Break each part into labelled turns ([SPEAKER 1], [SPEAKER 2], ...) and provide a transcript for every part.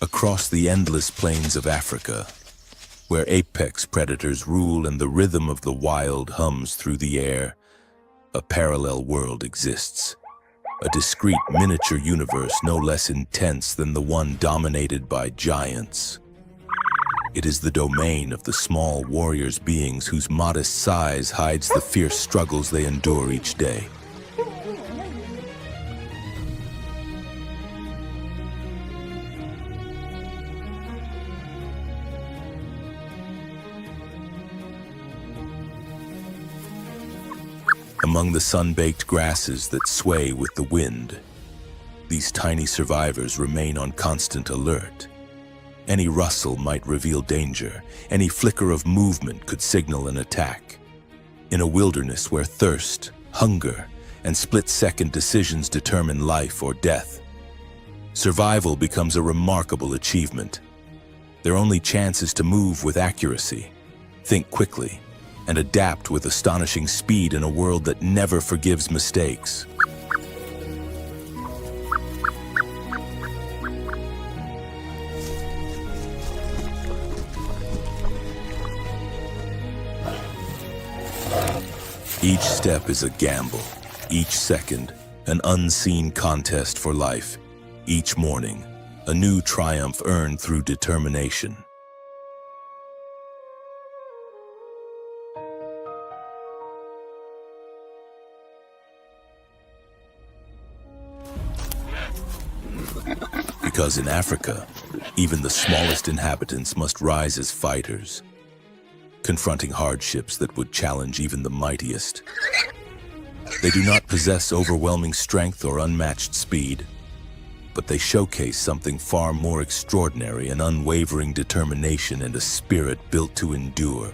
[SPEAKER 1] Across the endless plains of Africa, where apex predators rule and the rhythm of the wild hums through the air, a parallel world exists. A discrete miniature universe no less intense than the one dominated by giants. It is the domain of the small warriors beings whose modest size hides the fierce struggles they endure each day. Among the sun-baked grasses that sway with the wind, these tiny survivors remain on constant alert. Any rustle might reveal danger. Any flicker of movement could signal an attack. In a wilderness where thirst, hunger, and split-second decisions determine life or death, survival becomes a remarkable achievement. Their only chance is to move with accuracy, think quickly, and adapt with astonishing speed in a world that never forgives mistakes. Each step is a gamble, each second an unseen contest for life, each morning a new triumph earned through determination. Because in Africa, even the smallest inhabitants must rise as fighters, confronting hardships that would challenge even the mightiest. They do not possess overwhelming strength or unmatched speed, but they showcase something far more extraordinary: an unwavering determination and a spirit built to endure.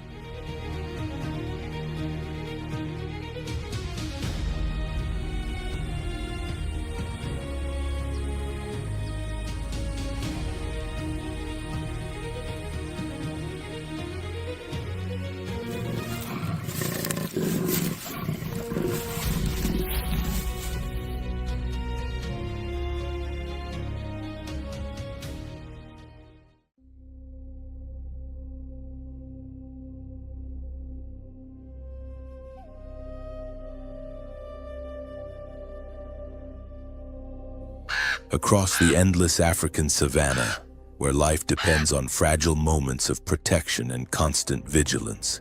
[SPEAKER 1] Across the endless African savanna, where life depends on fragile moments of protection and constant vigilance,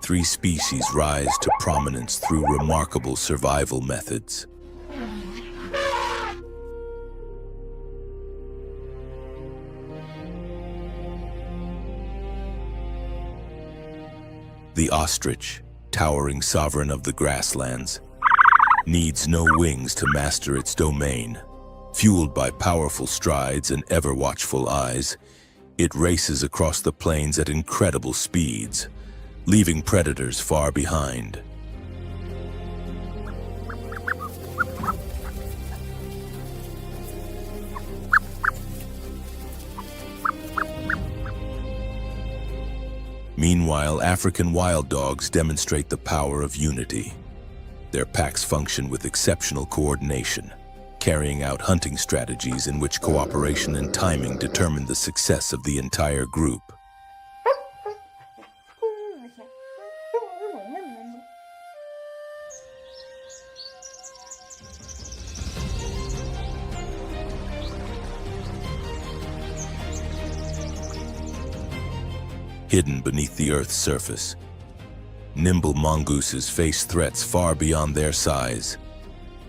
[SPEAKER 1] three species rise to prominence through remarkable survival methods. The ostrich, towering sovereign of the grasslands, needs no wings to master its domain. Fueled by powerful strides and ever-watchful eyes, it races across the plains at incredible speeds, leaving predators far behind. Meanwhile, African wild dogs demonstrate the power of unity. Their packs function with exceptional coordination, carrying out hunting strategies in which cooperation and timing determine the success of the entire group. Hidden beneath the Earth's surface, nimble mongooses face threats far beyond their size.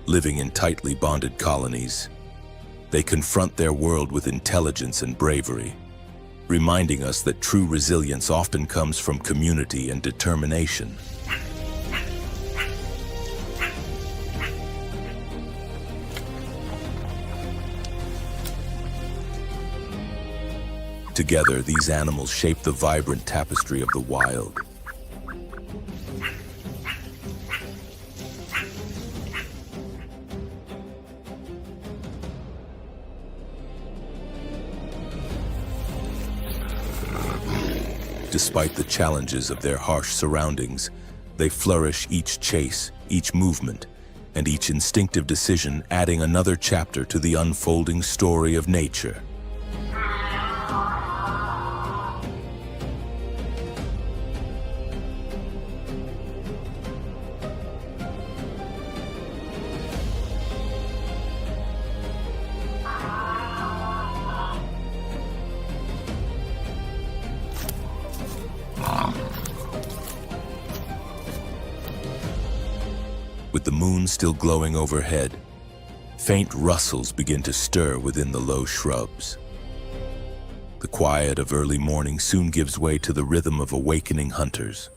[SPEAKER 1] Living in tightly bonded colonies, they confront their world with intelligence and bravery, reminding us that true resilience often comes from community and determination. Together, these animals shape the vibrant tapestry of the wild. Despite the challenges of their harsh surroundings, they flourish each chase, each movement, and each instinctive decision, adding another chapter to the unfolding story of nature. With the moon still glowing overhead, faint rustles begin to stir within the low shrubs. The quiet of early morning soon gives way to the rhythm of awakening hunters.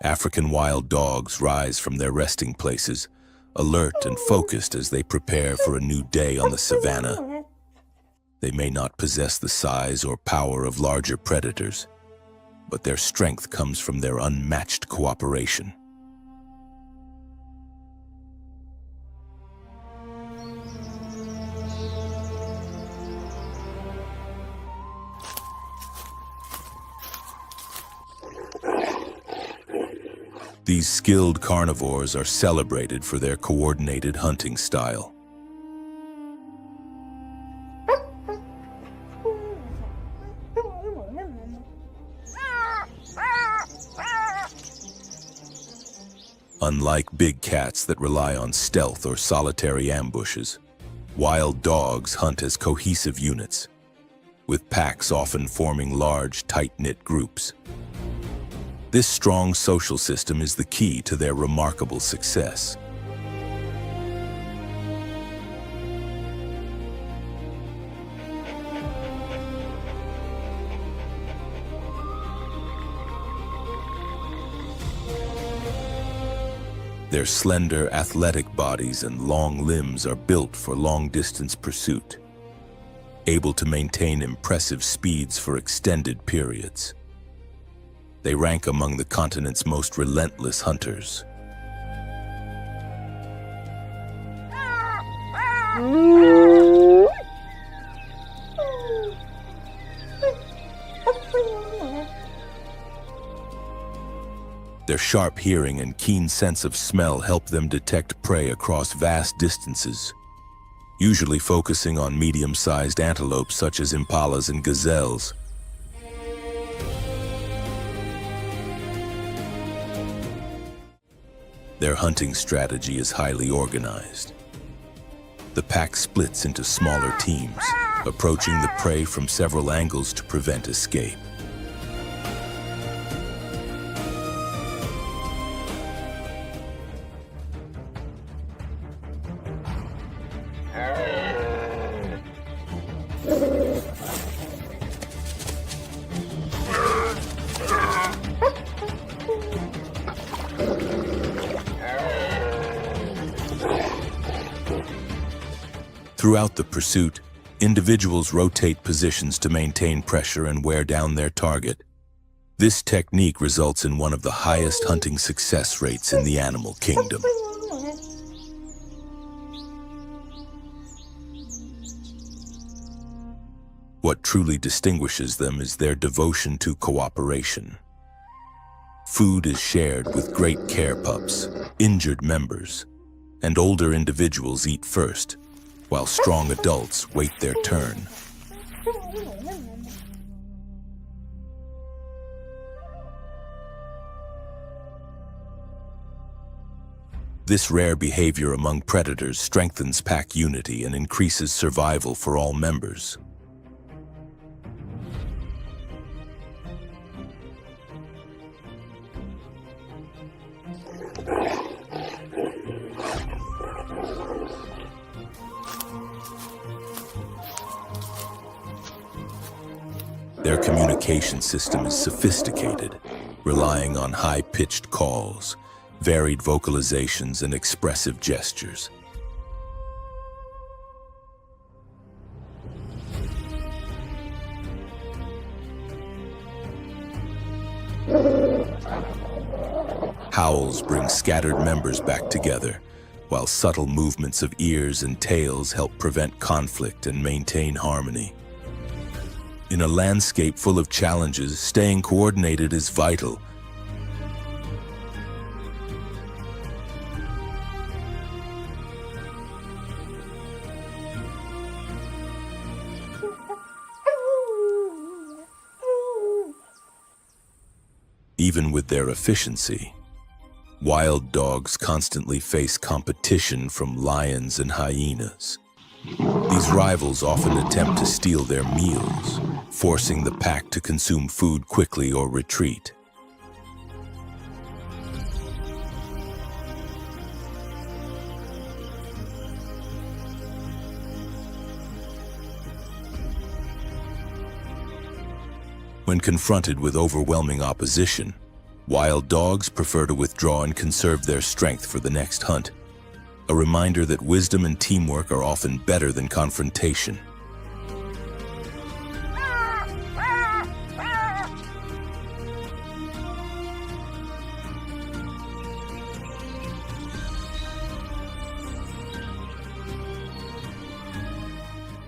[SPEAKER 1] African wild dogs rise from their resting places, alert and focused as they prepare for a new day on the savannah. They may not possess the size or power of larger predators, but their strength comes from their unmatched cooperation. These skilled carnivores are celebrated for their coordinated hunting style. Unlike big cats that rely on stealth or solitary ambushes, wild dogs hunt as cohesive units, with packs often forming large, tight-knit groups. This strong social system is the key to their remarkable success. Their slender, athletic bodies and long limbs are built for long-distance pursuit, able to maintain impressive speeds for extended periods. They rank among the continent's most relentless hunters. Their sharp hearing and keen sense of smell help them detect prey across vast distances, usually focusing on medium-sized antelopes such as impalas and gazelles. Their hunting strategy is highly organized. The pack splits into smaller teams, approaching the prey from several angles to prevent escape. Throughout the pursuit, individuals rotate positions to maintain pressure and wear down their target. This technique results in one of the highest hunting success rates in the animal kingdom. What truly distinguishes them is their devotion to cooperation. Food is shared with great care pups, injured members, and older individuals eat first, while strong adults wait their turn. This rare behavior among predators strengthens pack unity and increases survival for all members. Their communication system is sophisticated, relying on high-pitched calls, varied vocalizations, and expressive gestures. Howls bring scattered members back together, while subtle movements of ears and tails help prevent conflict and maintain harmony. In a landscape full of challenges, staying coordinated is vital. Even with their efficiency, wild dogs constantly face competition from lions and hyenas. These rivals often attempt to steal their meals, forcing the pack to consume food quickly or retreat. When confronted with overwhelming opposition, wild dogs prefer to withdraw and conserve their strength for the next hunt, a reminder that wisdom and teamwork are often better than confrontation.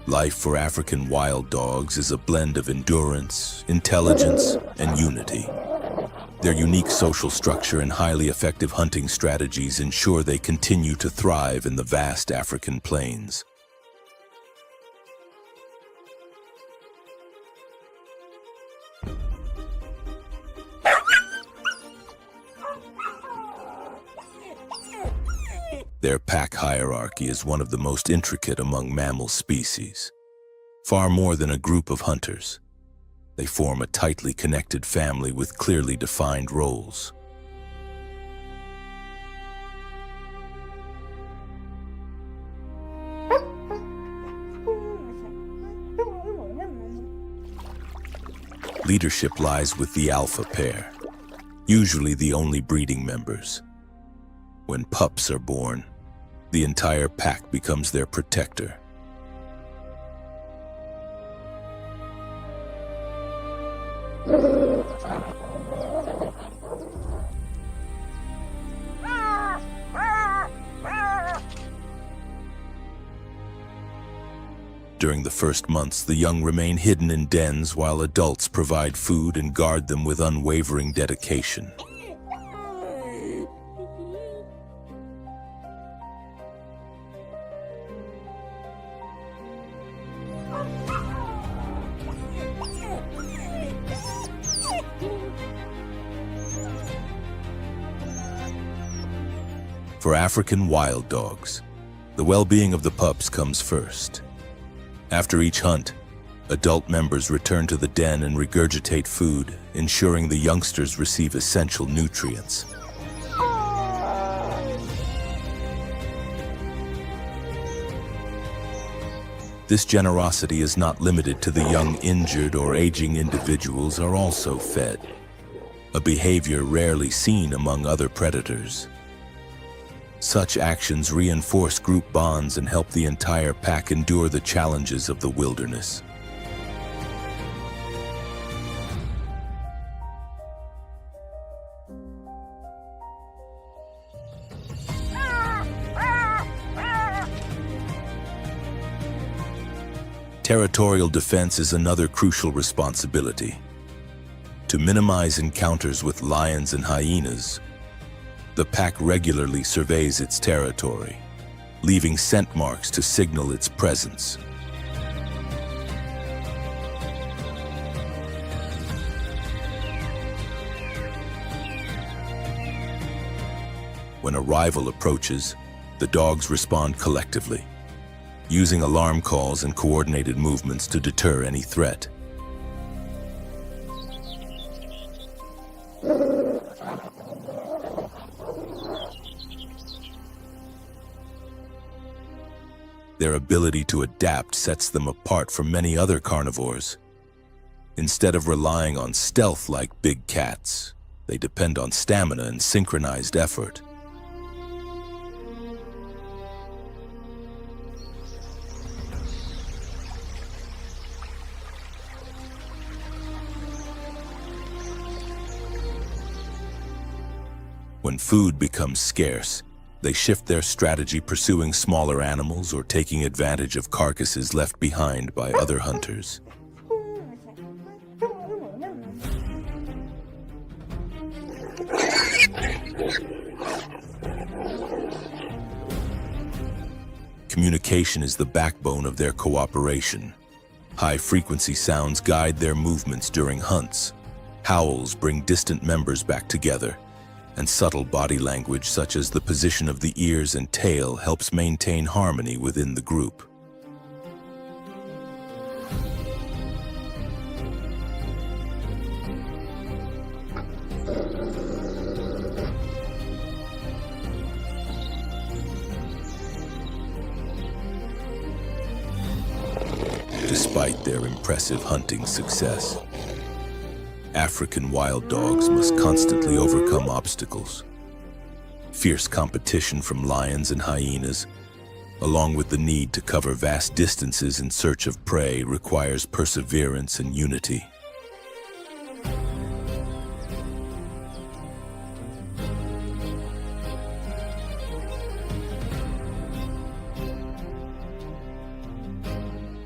[SPEAKER 1] Life for African wild dogs is a blend of endurance, intelligence, and unity. Their unique social structure and highly effective hunting strategies ensure they continue to thrive in the vast African plains. Their pack hierarchy is one of the most intricate among mammal species. Far more than a group of hunters, they form a tightly connected family with clearly defined roles. Leadership lies with the alpha pair, usually the only breeding members. When pups are born, the entire pack becomes their protector. During the first months, the young remain hidden in dens while adults provide food and guard them with unwavering dedication. For African wild dogs, the well-being of the pups comes first. After each hunt, adult members return to the den and regurgitate food, ensuring the youngsters receive essential nutrients. This generosity is not limited to the young. Injured or aging individuals are also fed, a behavior rarely seen among other predators. Such actions reinforce group bonds and help the entire pack endure the challenges of the wilderness. Territorial defense is another crucial responsibility. To minimize encounters with lions and hyenas, the pack regularly surveys its territory, leaving scent marks to signal its presence. When a rival approaches, the dogs respond collectively, using alarm calls and coordinated movements to deter any threat. Their ability to adapt sets them apart from many other carnivores. Instead of relying on stealth like big cats, They depend on stamina and synchronized effort. When food becomes scarce, they shift their strategy, pursuing smaller animals or taking advantage of carcasses left behind by other hunters. Communication is the backbone of their cooperation. High-frequency sounds guide their movements during hunts. Howls bring distant members back together, and subtle body language such as the position of the ears and tail helps maintain harmony within the group. Despite their impressive hunting success, African wild dogs must constantly overcome obstacles. Fierce competition from lions and hyenas, along with the need to cover vast distances in search of prey, requires perseverance and unity.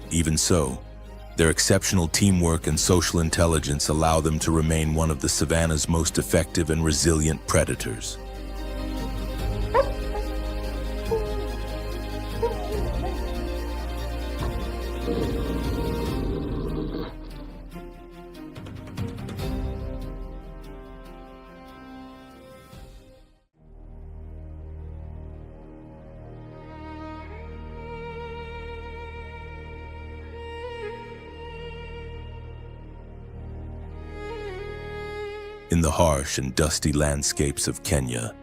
[SPEAKER 1] Even so, their exceptional teamwork and social intelligence allow them to remain one of the savanna's most effective and resilient predators. In the harsh and dusty landscapes of Kenya,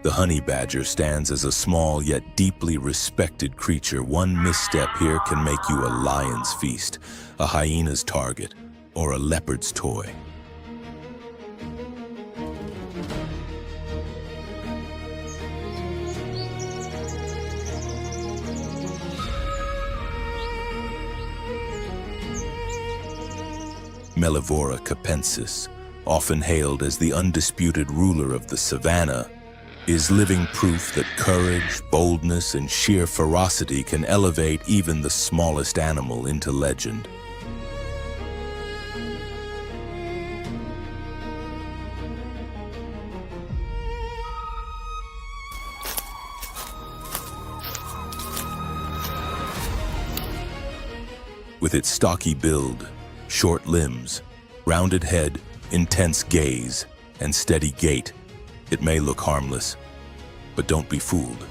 [SPEAKER 1] the honey badger stands as a small yet deeply respected creature. One misstep here can make you a lion's feast, a hyena's target, or a leopard's toy. Mellivora capensis, often hailed as the undisputed ruler of the savanna, is living proof that courage, boldness, and sheer ferocity can elevate even the smallest animal into legend. With its stocky build, short limbs, rounded head, intense gaze, and steady gait, it may look harmless, but don't be fooled.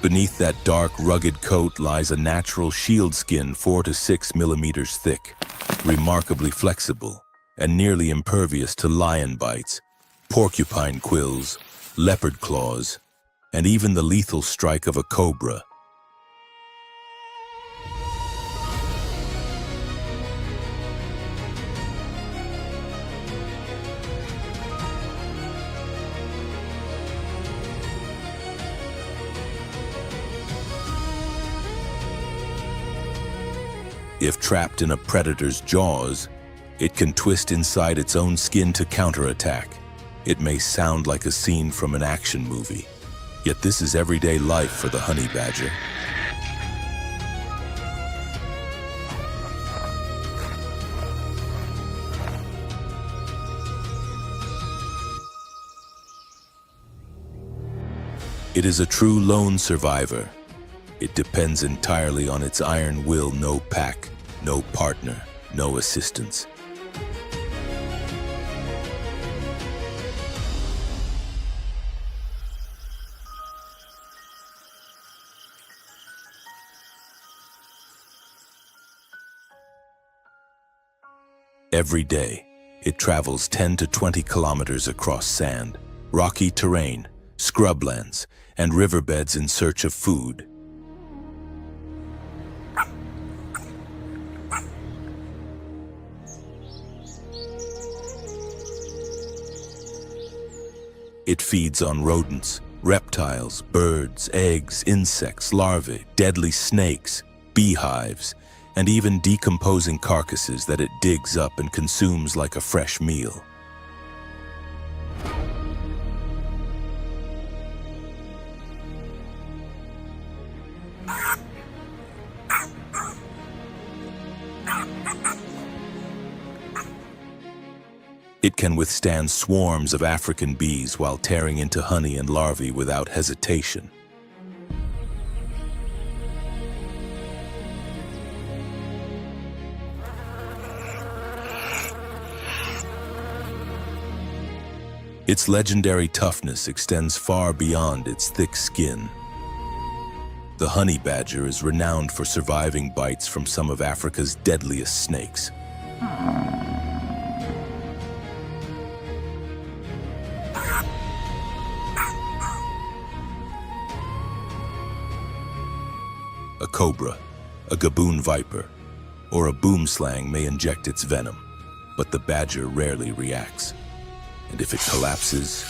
[SPEAKER 1] Beneath that dark, rugged coat lies a natural shield skin 4 to 6 millimeters thick, remarkably flexible, and nearly impervious to lion bites, porcupine quills, leopard claws, and even the lethal strike of a cobra. If trapped in a predator's jaws, it can twist inside its own skin to counterattack. It may sound like a scene from an action movie, yet this is everyday life for the honey badger. It is a true lone survivor. It depends entirely on its iron will. No pack, no partner, no assistance. Every day, it travels 10 to 20 kilometers across sand, rocky terrain, scrublands, and riverbeds in search of food. It feeds on rodents, reptiles, birds, eggs, insects, larvae, deadly snakes, beehives, and even decomposing carcasses that it digs up and consumes like a fresh meal. It can withstand swarms of African bees while tearing into honey and larvae without hesitation. Its legendary toughness extends far beyond its thick skin. The honey badger is renowned for surviving bites from some of Africa's deadliest snakes. A cobra, a gaboon viper, or a boomslang may inject its venom, but the badger rarely reacts. And if it collapses,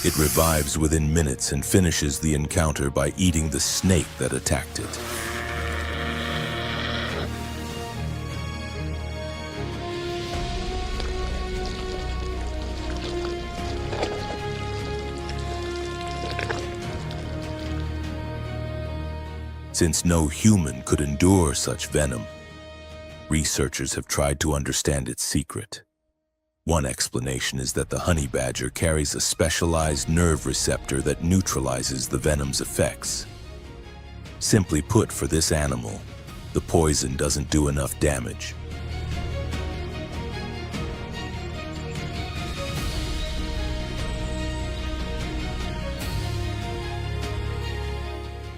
[SPEAKER 1] it revives within minutes and finishes the encounter by eating the snake that attacked it. Since no human could endure such venom, researchers have tried to understand its secret. One explanation is that the honey badger carries a specialized nerve receptor that neutralizes the venom's effects. Simply put, for this animal, the poison doesn't do enough damage.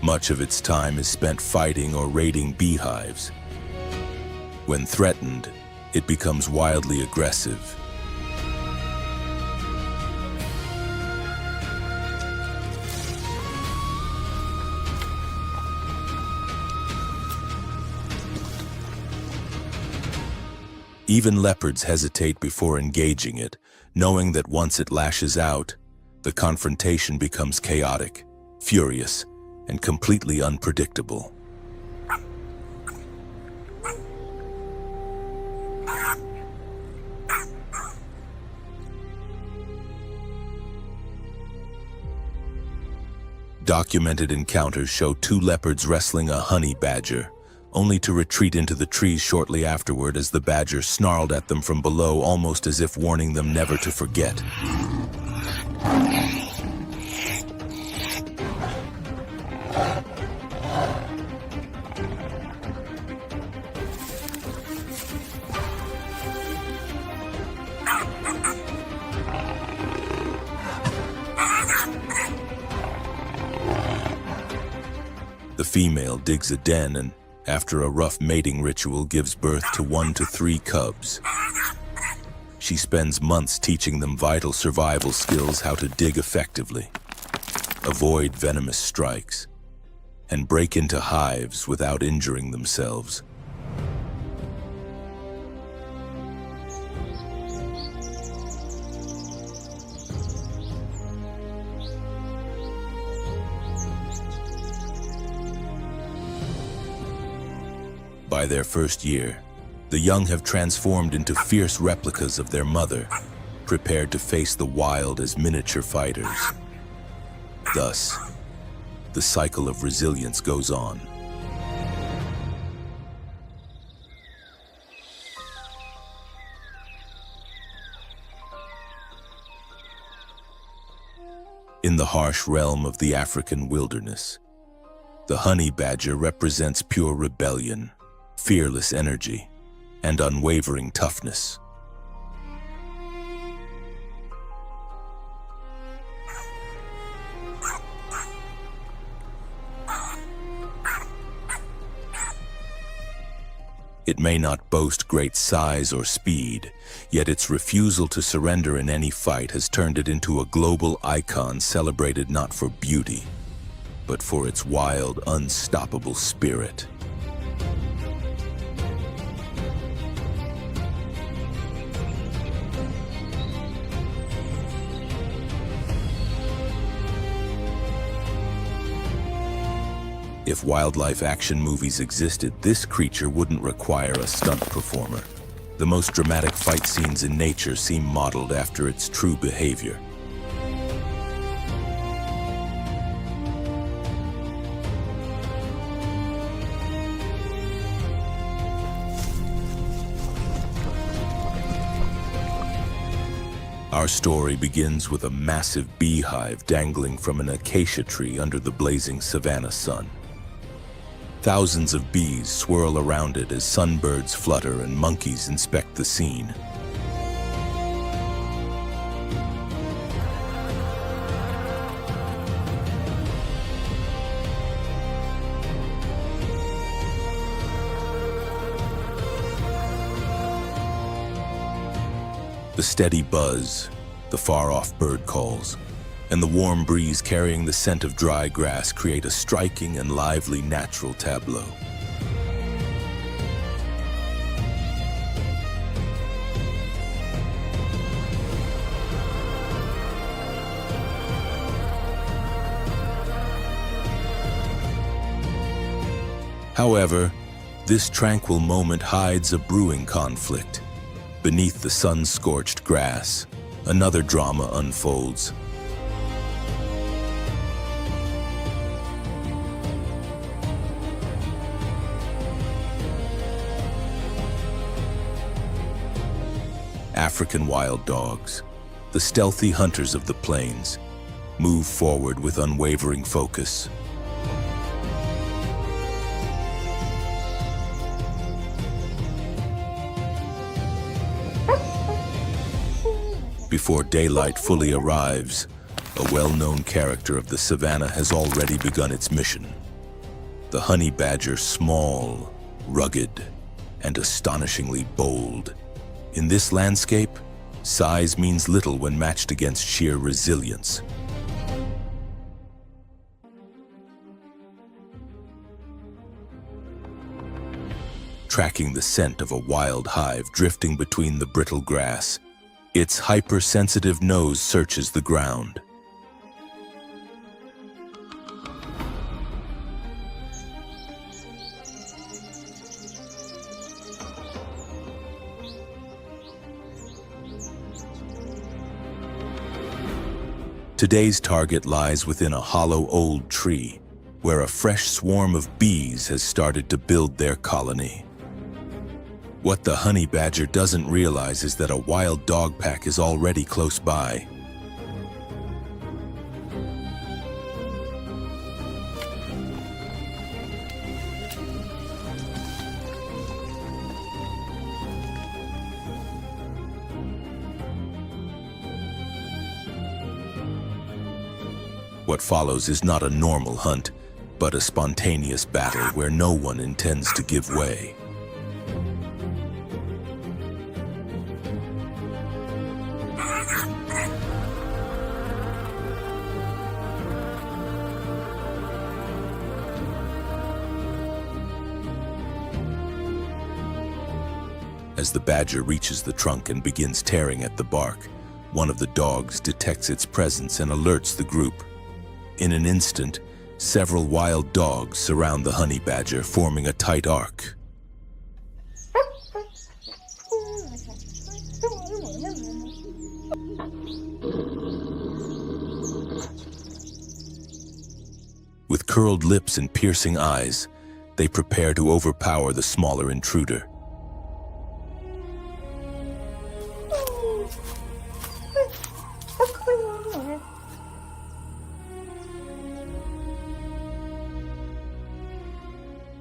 [SPEAKER 1] Much of its time is spent fighting or raiding beehives. When threatened, it becomes wildly aggressive. Even leopards hesitate before engaging it, knowing that once it lashes out, the confrontation becomes chaotic, furious, and completely unpredictable. Documented encounters show two leopards wrestling a honey badger, only to retreat into the trees shortly afterward as the badger snarled at them from below, almost as if warning them never to forget. The female digs a den and, after a rough mating ritual, gives birth to 1 to 3 cubs. She spends months teaching them vital survival skills, how to dig effectively, avoid venomous strikes, and break into hives without injuring themselves. By their first year, the young have transformed into fierce replicas of their mother, prepared to face the wild as miniature fighters. Thus, the cycle of resilience goes on. In the harsh realm of the African wilderness, the honey badger represents pure rebellion, fearless energy, and unwavering toughness. It may not boast great size or speed, yet its refusal to surrender in any fight has turned it into a global icon celebrated not for beauty, but for its wild, unstoppable spirit. If wildlife action movies existed, this creature wouldn't require a stunt performer. The most dramatic fight scenes in nature seem modeled after its true behavior. Our story begins with a massive beehive dangling from an acacia tree under the blazing savanna sun. Thousands of bees swirl around it as sunbirds flutter and monkeys inspect the scene. The steady buzz, the far-off bird calls, and the warm breeze carrying the scent of dry grass create a striking and lively natural tableau. However, this tranquil moment hides a brewing conflict. Beneath the sun-scorched grass, another drama unfolds. African wild dogs, the stealthy hunters of the plains, move forward with unwavering focus. Before daylight fully arrives, a well-known character of the savanna has already begun its mission. The honey badger, small, rugged, and astonishingly bold. In this landscape, size means little when matched against sheer resilience. Tracking the scent of a wild hive drifting between the brittle grass, its hypersensitive nose searches the ground. Today's target lies within a hollow old tree, where a fresh swarm of bees has started to build their colony. What the honey badger doesn't realize is that a wild dog pack is already close by. What follows is not a normal hunt, but a spontaneous battle where no one intends to give way. As the badger reaches the trunk and begins tearing at the bark, one of the dogs detects its presence and alerts the group. In an instant, several wild dogs surround the honey badger, forming a tight arc. With curled lips and piercing eyes, they prepare to overpower the smaller intruder.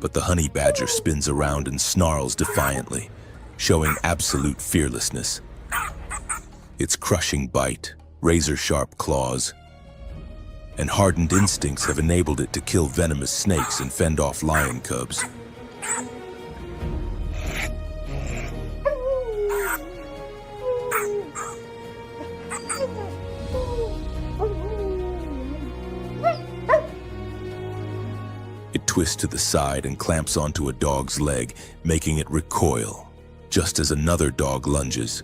[SPEAKER 1] But the honey badger spins around and snarls defiantly, showing absolute fearlessness. Its crushing bite, razor-sharp claws, and hardened instincts have enabled it to kill venomous snakes and fend off lion cubs. It twists to the side and clamps onto a dog's leg, making it recoil, just as another dog lunges.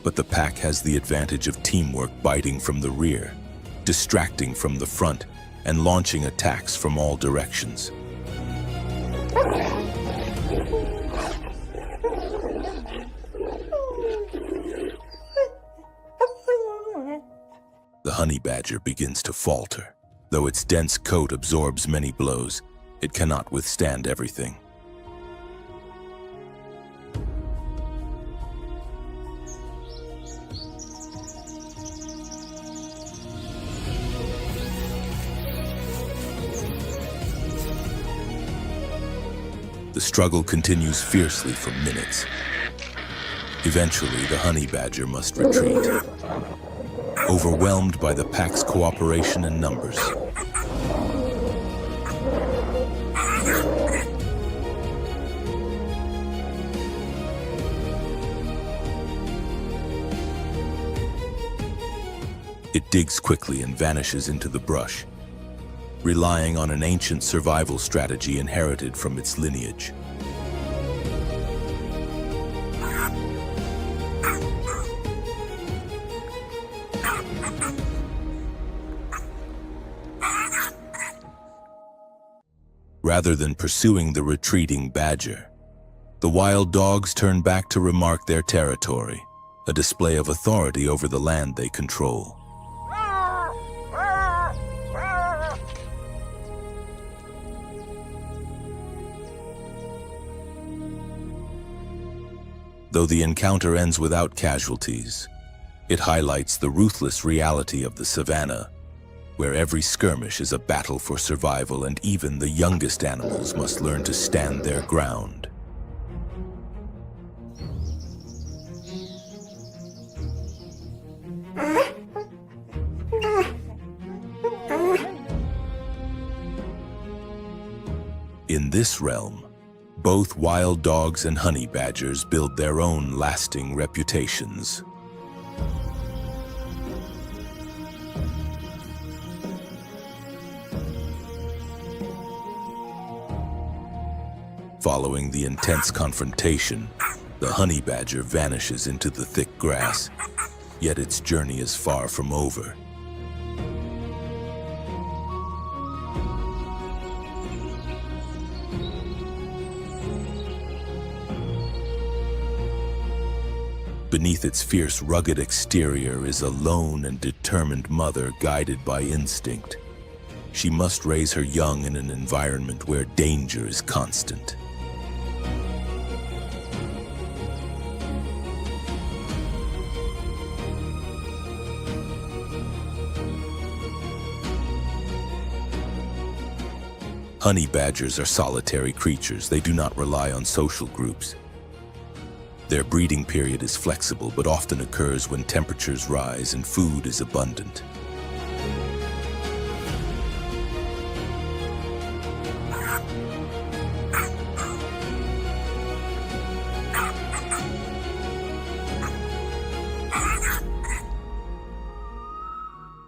[SPEAKER 1] But the pack has the advantage of teamwork, biting from the rear, distracting from the front, and launching attacks from all directions. The honey badger begins to falter. Though its dense coat absorbs many blows, it cannot withstand everything. The struggle continues fiercely for minutes. Eventually, the honey badger must retreat, overwhelmed by the pack's cooperation and numbers. It digs quickly and vanishes into the brush, relying on an ancient survival strategy inherited from its lineage. Rather than pursuing the retreating badger, the wild dogs turn back to remark their territory, a display of authority over the land they control. Though the encounter ends without casualties, it highlights the ruthless reality of the savannah, where every skirmish is a battle for survival and even the youngest animals must learn to stand their ground. In this realm, both wild dogs and honey badgers build their own lasting reputations. Following the intense confrontation, the honey badger vanishes into the thick grass, yet its journey is far from over. Beneath its fierce, rugged exterior is a lone and determined mother guided by instinct. She must raise her young in an environment where danger is constant. Honey badgers are solitary creatures. They do not rely on social groups. Their breeding period is flexible, but often occurs when temperatures rise and food is abundant.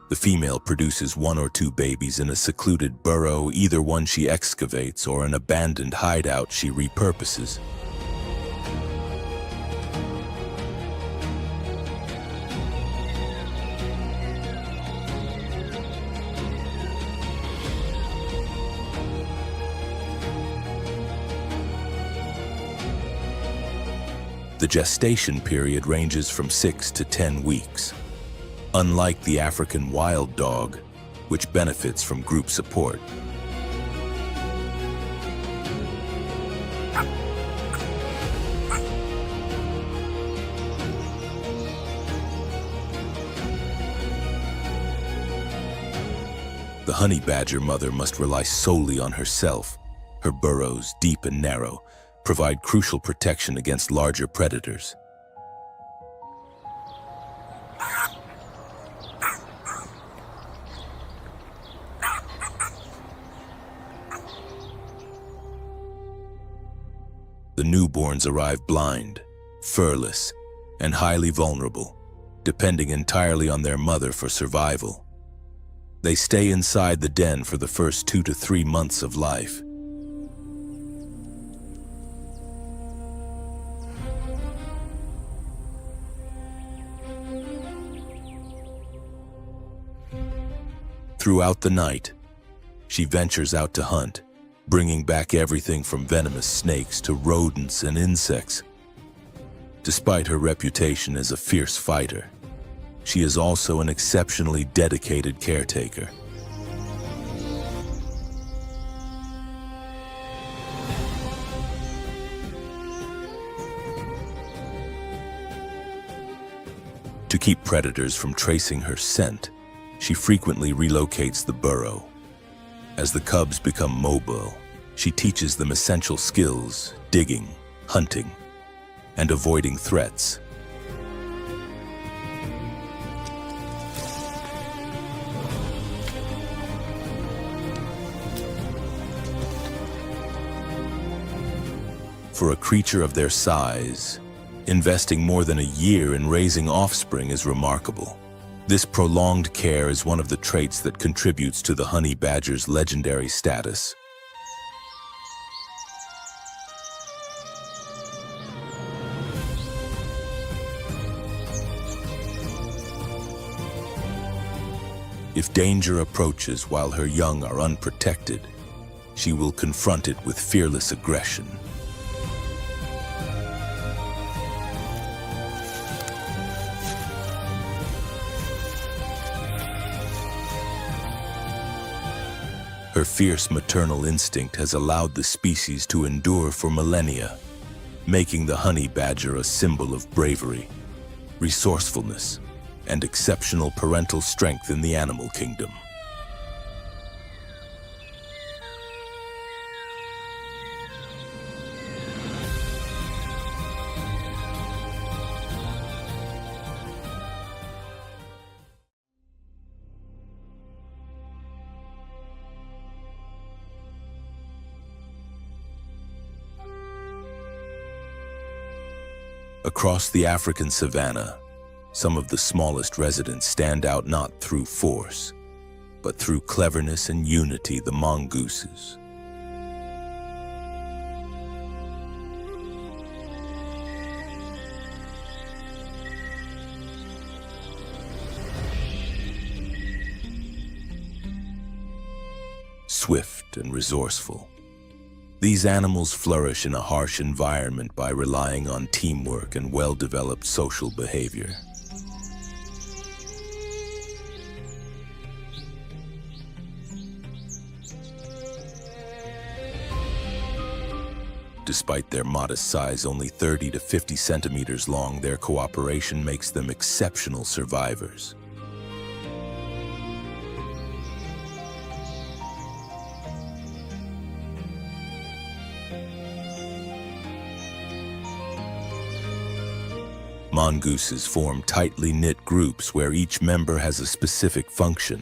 [SPEAKER 1] The female produces 1 or 2 babies in a secluded burrow, either one she excavates or an abandoned hideout she repurposes. The gestation period ranges from 6 to 10 weeks. Unlike the African wild dog, which benefits from group support. The honey badger mother must rely solely on herself. Her burrows, deep and narrow, provide crucial protection against larger predators. The newborns arrive blind, furless, and highly vulnerable, depending entirely on their mother for survival. They stay inside the den for the first 2 to 3 months of life. Throughout the night, she ventures out to hunt, bringing back everything from venomous snakes to rodents and insects. Despite her reputation as a fierce fighter, she is also an exceptionally dedicated caretaker. To keep predators from tracing her scent, she frequently relocates the burrow. As the cubs become mobile, she teaches them essential skills: digging, hunting, and avoiding threats. For a creature of their size, investing more than a year in raising offspring is remarkable. This prolonged care is one of the traits that contributes to the honey badger's legendary status. If danger approaches while her young are unprotected, she will confront it with fearless aggression. Her fierce maternal instinct has allowed the species to endure for millennia, making the honey badger a symbol of bravery, resourcefulness, and exceptional parental strength in the animal kingdom. Across the African savanna, some of the smallest residents stand out not through force, but through cleverness and unity: the mongooses. Swift and resourceful, these animals flourish in a harsh environment by relying on teamwork and well-developed social behavior. Despite their modest size, only 30 to 50 centimeters long, their cooperation makes them exceptional survivors. Mongooses form tightly knit groups where each member has a specific function.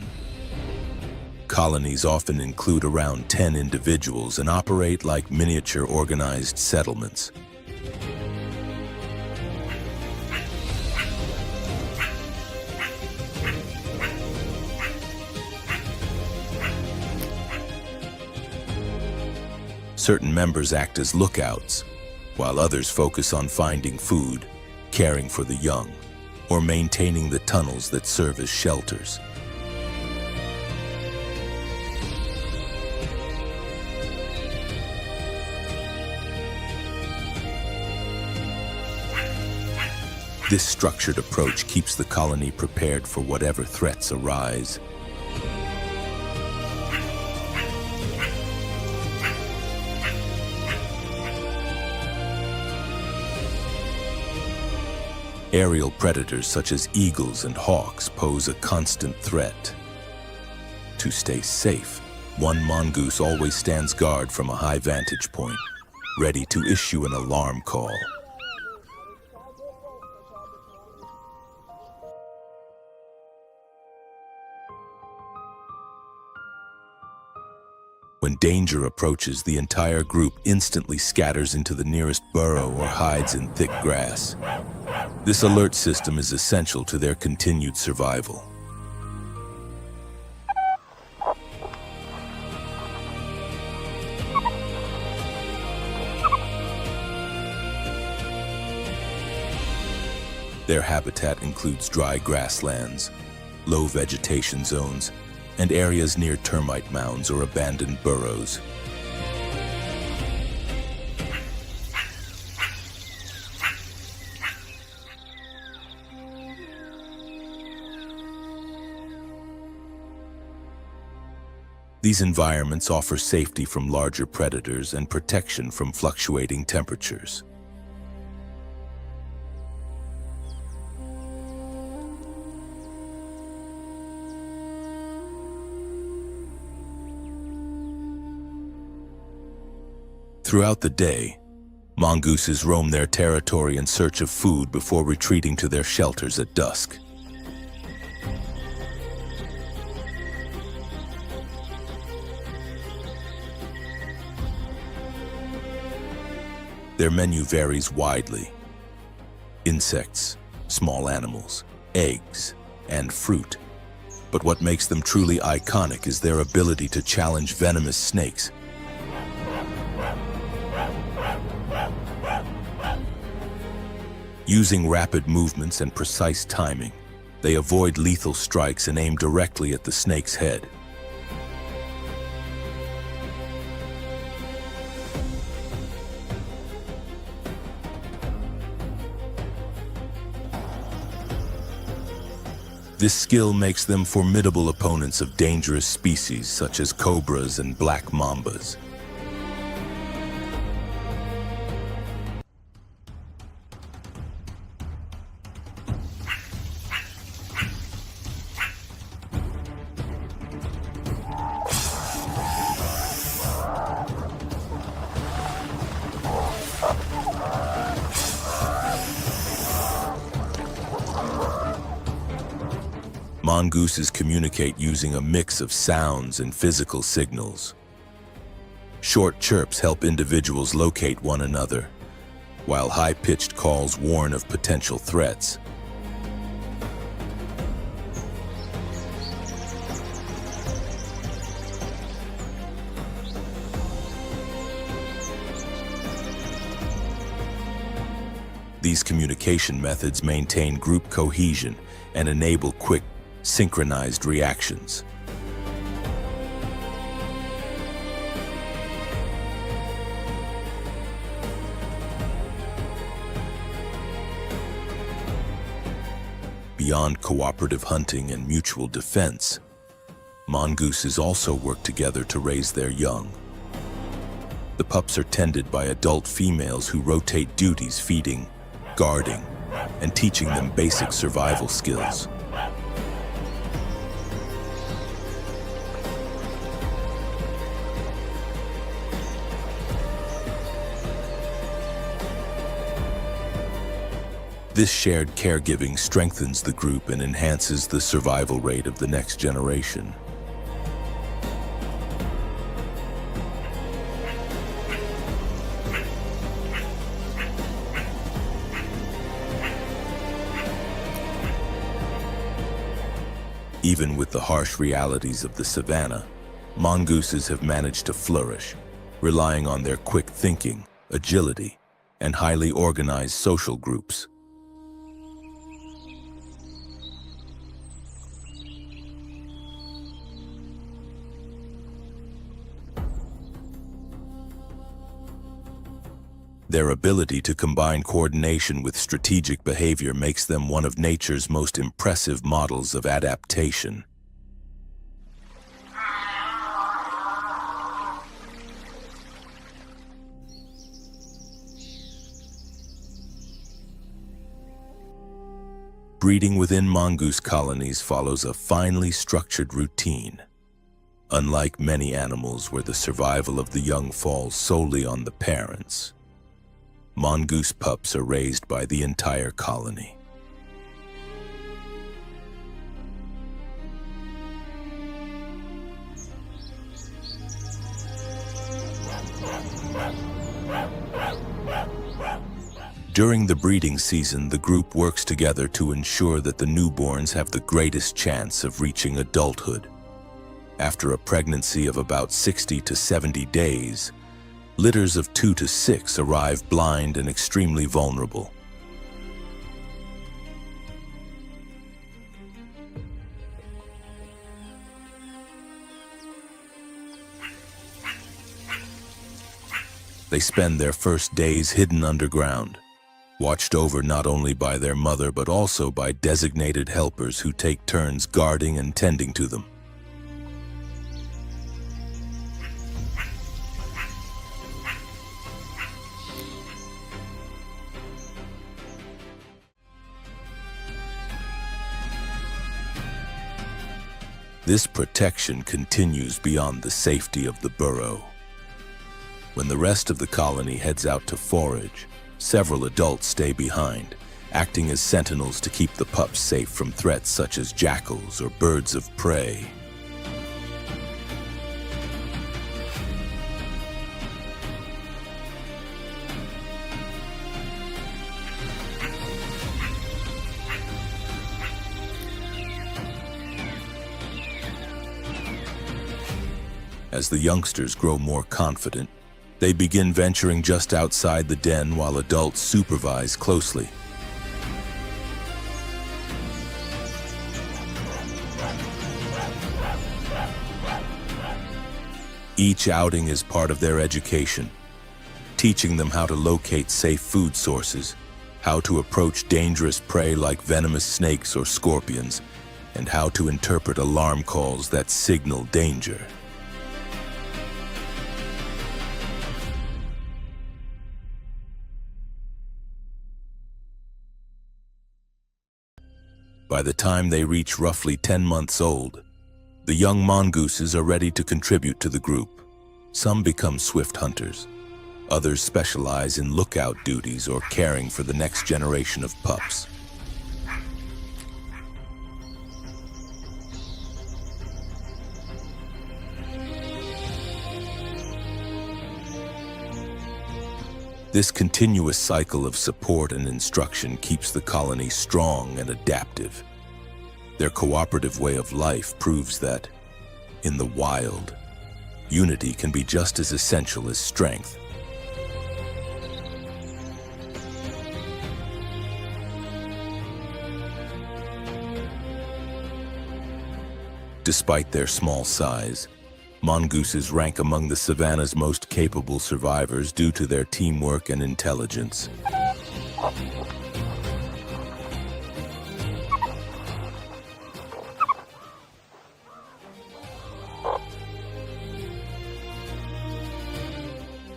[SPEAKER 1] Colonies often include around 10 individuals and operate like miniature organized settlements. Certain members act as lookouts, while others focus on finding food, caring for the young, or maintaining the tunnels that serve as shelters. This structured approach keeps the colony prepared for whatever threats arise. Aerial predators such as eagles and hawks pose a constant threat. To stay safe, one mongoose always stands guard from a high vantage point, ready to issue an alarm call. When danger approaches, the entire group instantly scatters into the nearest burrow or hides in thick grass. This alert system is essential to their continued survival. Their habitat includes dry grasslands, low vegetation zones, and areas near termite mounds or abandoned burrows. These environments offer safety from larger predators and protection from fluctuating temperatures. Throughout the day, mongooses roam their territory in search of food before retreating to their shelters at dusk. Their menu varies widely. Insects, small animals, eggs, and fruit. But what makes them truly iconic is their ability to challenge venomous snakes. Using rapid movements and precise timing, they avoid lethal strikes and aim directly at the snake's head. This skill makes them formidable opponents of dangerous species such as cobras and black mambas. Mongooses communicate using a mix of sounds and physical signals. Short chirps help individuals locate one another, while high-pitched calls warn of potential threats. These communication methods maintain group cohesion and enable quick, synchronized reactions. Beyond cooperative hunting and mutual defense, mongooses also work together to raise their young. The pups are tended by adult females who rotate duties, feeding, guarding, and teaching them basic survival skills. This shared caregiving strengthens the group and enhances the survival rate of the next generation. Even with the harsh realities of the savanna, mongooses have managed to flourish, relying on their quick thinking, agility, and highly organized social groups. Their ability to combine coordination with strategic behavior makes them one of nature's most impressive models of adaptation. Breeding within mongoose colonies follows a finely structured routine. Unlike many animals where the survival of the young falls solely on the parents, mongoose pups are raised by the entire colony. During the breeding season, the group works together to ensure that the newborns have the greatest chance of reaching adulthood. After a pregnancy of about 60 to 70 days, litters of 2 to 6 arrive blind and extremely vulnerable. They spend their first days hidden underground, watched over not only by their mother but also by designated helpers who take turns guarding and tending to them. This protection continues beyond the safety of the burrow. When the rest of the colony heads out to forage, several adults stay behind, acting as sentinels to keep the pups safe from threats such as jackals or birds of prey. As the youngsters grow more confident, they begin venturing just outside the den while adults supervise closely. Each outing is part of their education, teaching them how to locate safe food sources, how to approach dangerous prey like venomous snakes or scorpions, and how to interpret alarm calls that signal danger. By the time they reach roughly 10 months old, the young mongooses are ready to contribute to the group. Some become swift hunters. Others specialize in lookout duties or caring for the next generation of pups. This continuous cycle of support and instruction keeps the colony strong and adaptive. Their cooperative way of life proves that, in the wild, unity can be just as essential as strength. Despite their small size, mongooses rank among the savanna's most capable survivors due to their teamwork and intelligence.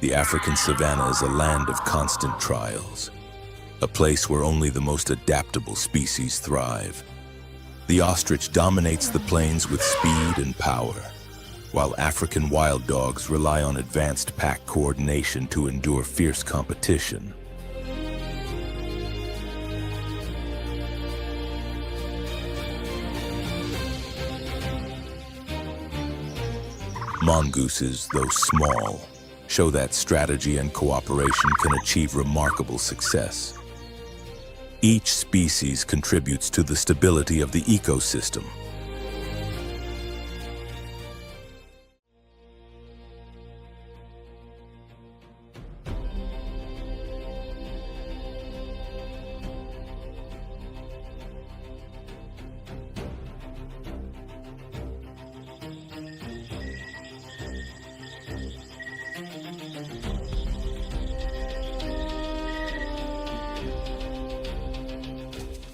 [SPEAKER 1] The African savanna is a land of constant trials, a place where only the most adaptable species thrive. The ostrich dominates the plains with speed and power, while African wild dogs rely on advanced pack coordination to endure fierce competition. Mongooses, though small, show that strategy and cooperation can achieve remarkable success. Each species contributes to the stability of the ecosystem.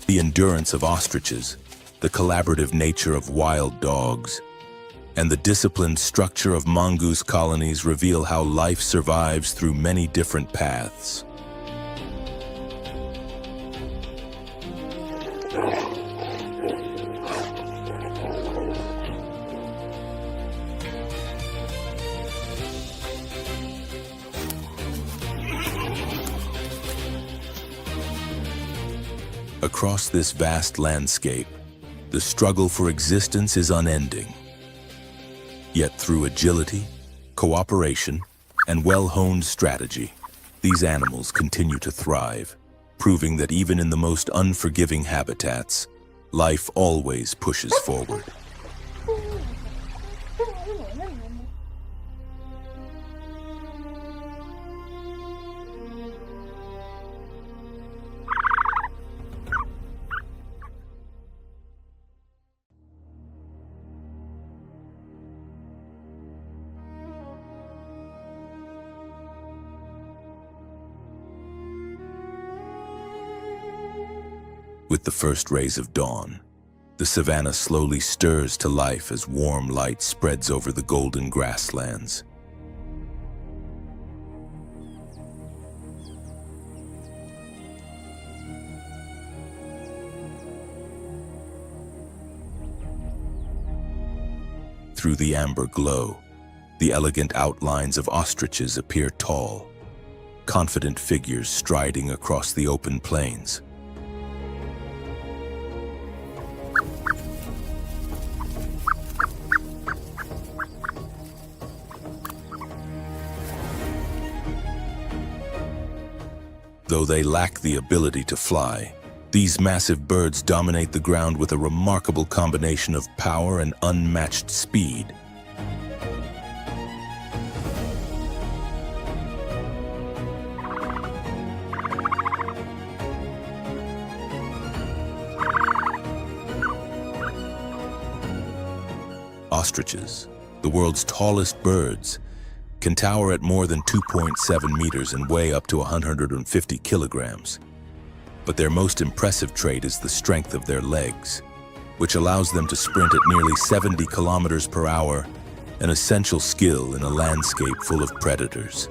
[SPEAKER 1] The endurance of ostriches, the collaborative nature of wild dogs, and the disciplined structure of mongoose colonies reveal how life survives through many different paths. Across this vast landscape, the struggle for existence is unending. Yet through agility, cooperation, and well-honed strategy, these animals continue to thrive, proving that even in the most unforgiving habitats, life always pushes forward. With the first rays of dawn, the savanna slowly stirs to life as warm light spreads over the golden grasslands. Through the amber glow, the elegant outlines of ostriches appear tall, confident figures striding across the open plains. Though they lack the ability to fly, these massive birds dominate the ground with a remarkable combination of power and unmatched speed. Ostriches, the world's tallest birds, can tower at more than 2.7 meters and weigh up to 150 kilograms. But their most impressive trait is the strength of their legs, which allows them to sprint at nearly 70 kilometers per hour, an essential skill in a landscape full of predators.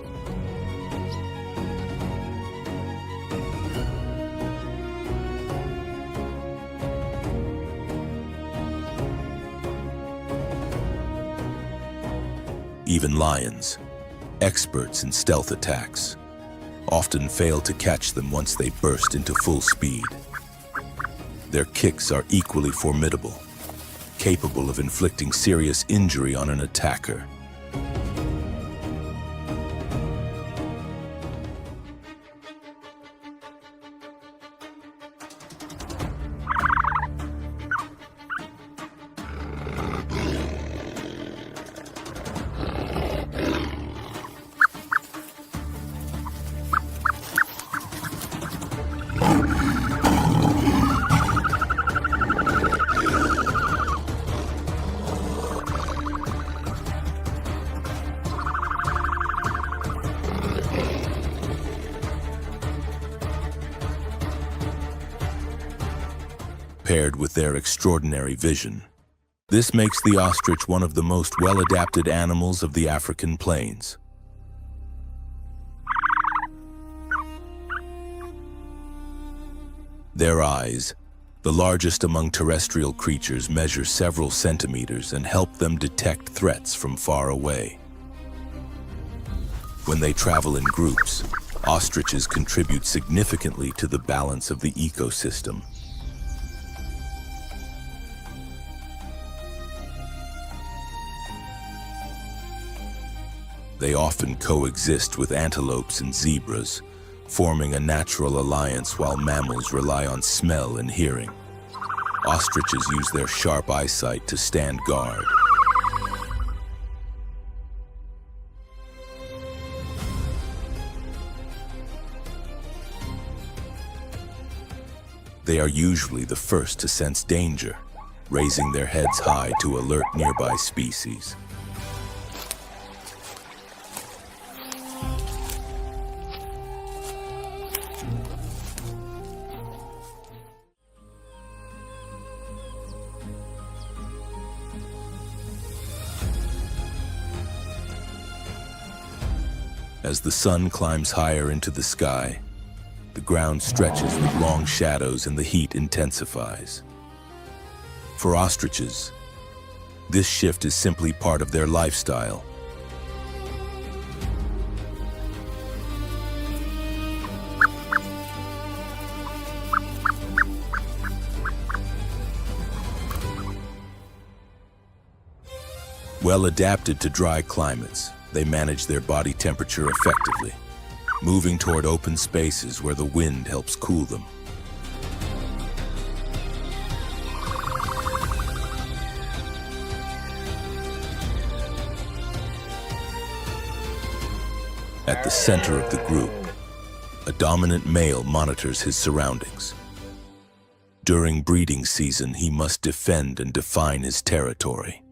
[SPEAKER 1] Even lions, experts in stealth attacks, often fail to catch them once they burst into full speed. Their kicks are equally formidable, capable of inflicting serious injury on an attacker. Paired with their extraordinary vision, this makes the ostrich one of the most well-adapted animals of the African plains. Their eyes, the largest among terrestrial creatures, measure several centimeters and help them detect threats from far away. When they travel in groups, ostriches contribute significantly to the balance of the ecosystem. They often coexist with antelopes and zebras, forming a natural alliance while mammals rely on smell and hearing. Ostriches use their sharp eyesight to stand guard. They are usually the first to sense danger, raising their heads high to alert nearby species. As the sun climbs higher into the sky, the ground stretches with long shadows and the heat intensifies. For ostriches, this shift is simply part of their lifestyle. Well adapted to dry climates, they manage their body temperature effectively, moving toward open spaces where the wind helps cool them. At the center of the group, a dominant male monitors his surroundings. During breeding season, he must defend and define his territory.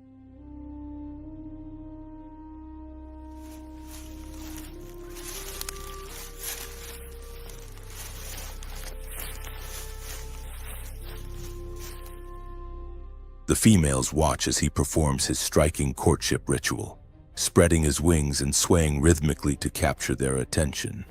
[SPEAKER 1] females watch as he performs his striking courtship ritual, spreading his wings and swaying rhythmically to capture their attention.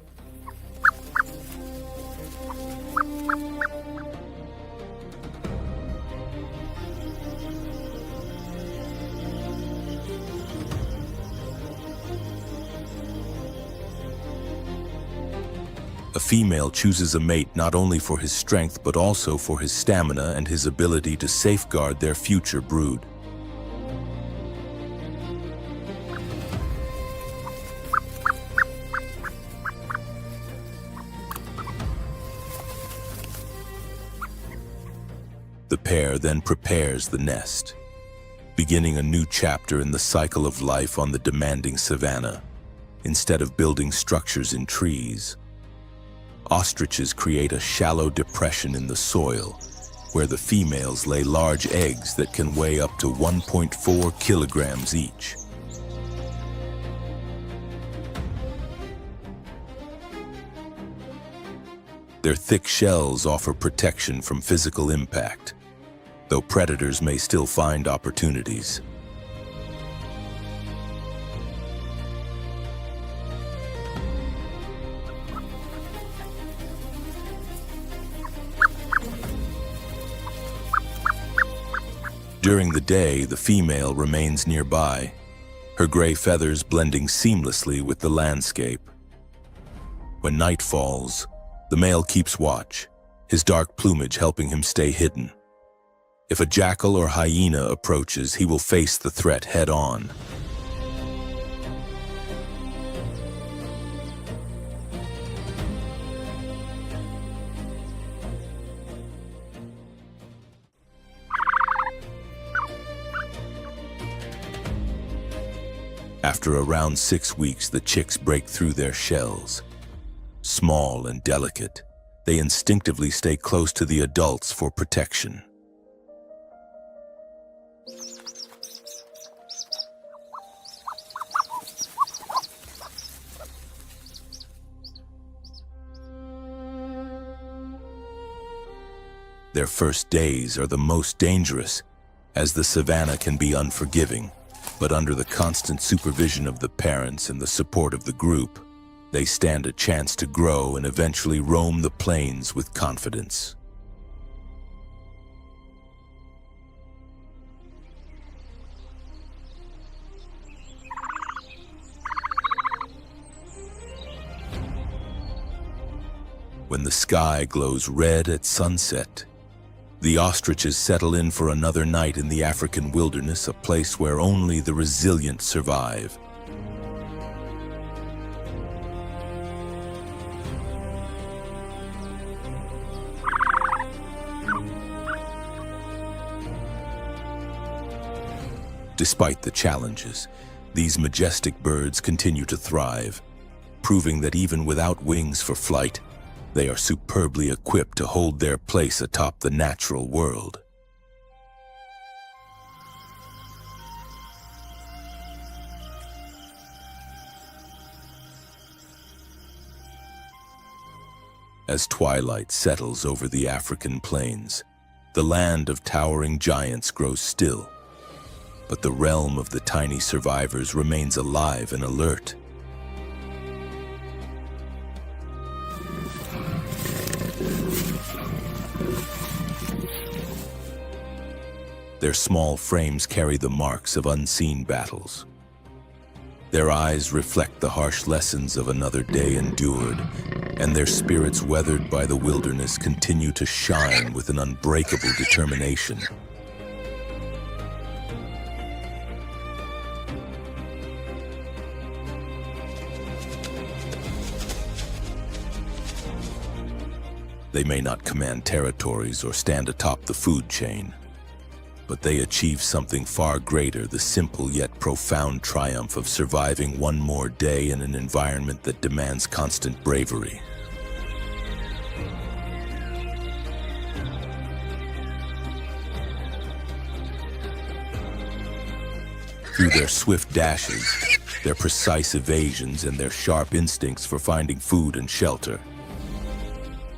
[SPEAKER 1] A female chooses a mate not only for his strength but also for his stamina and his ability to safeguard their future brood. The pair then prepares the nest, beginning a new chapter in the cycle of life on the demanding savanna. Instead of building structures in trees, ostriches create a shallow depression in the soil, where the females lay large eggs that can weigh up to 1.4 kilograms each. Their thick shells offer protection from physical impact, though predators may still find opportunities. During the day, the female remains nearby, her gray feathers blending seamlessly with the landscape. When night falls, the male keeps watch, his dark plumage helping him stay hidden. If a jackal or hyena approaches, he will face the threat head-on. After around 6 weeks, the chicks break through their shells. Small and delicate, they instinctively stay close to the adults for protection. Their first days are the most dangerous, as the savanna can be unforgiving. But under the constant supervision of the parents and the support of the group, they stand a chance to grow and eventually roam the plains with confidence. When the sky glows red at sunset, the ostriches settle in for another night in the African wilderness, a place where only the resilient survive. Despite the challenges, these majestic birds continue to thrive, proving that even without wings for flight, they are superbly equipped to hold their place atop the natural world. As twilight settles over the African plains, the land of towering giants grows still, but the realm of the tiny survivors remains alive and alert. Their small frames carry the marks of unseen battles. Their eyes reflect the harsh lessons of another day endured, and their spirits weathered by the wilderness continue to shine with an unbreakable determination. They may not command territories or stand atop the food chain, but they achieve something far greater, the simple yet profound triumph of surviving one more day in an environment that demands constant bravery. Through their swift dashes, their precise evasions, and their sharp instincts for finding food and shelter,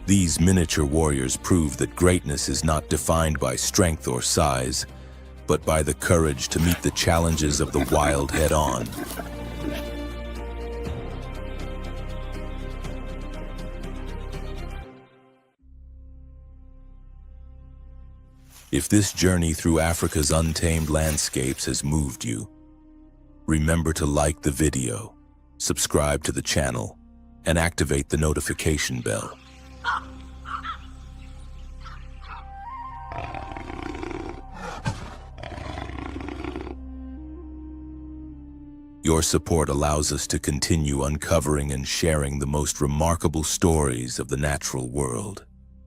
[SPEAKER 1] these miniature warriors prove that greatness is not defined by strength or size, but by the courage to meet the challenges of the wild head-on. If this journey through Africa's untamed landscapes has moved you, remember to like the video, subscribe to the channel, and activate the notification bell. Your support allows us to continue uncovering and sharing the most remarkable stories of the natural world.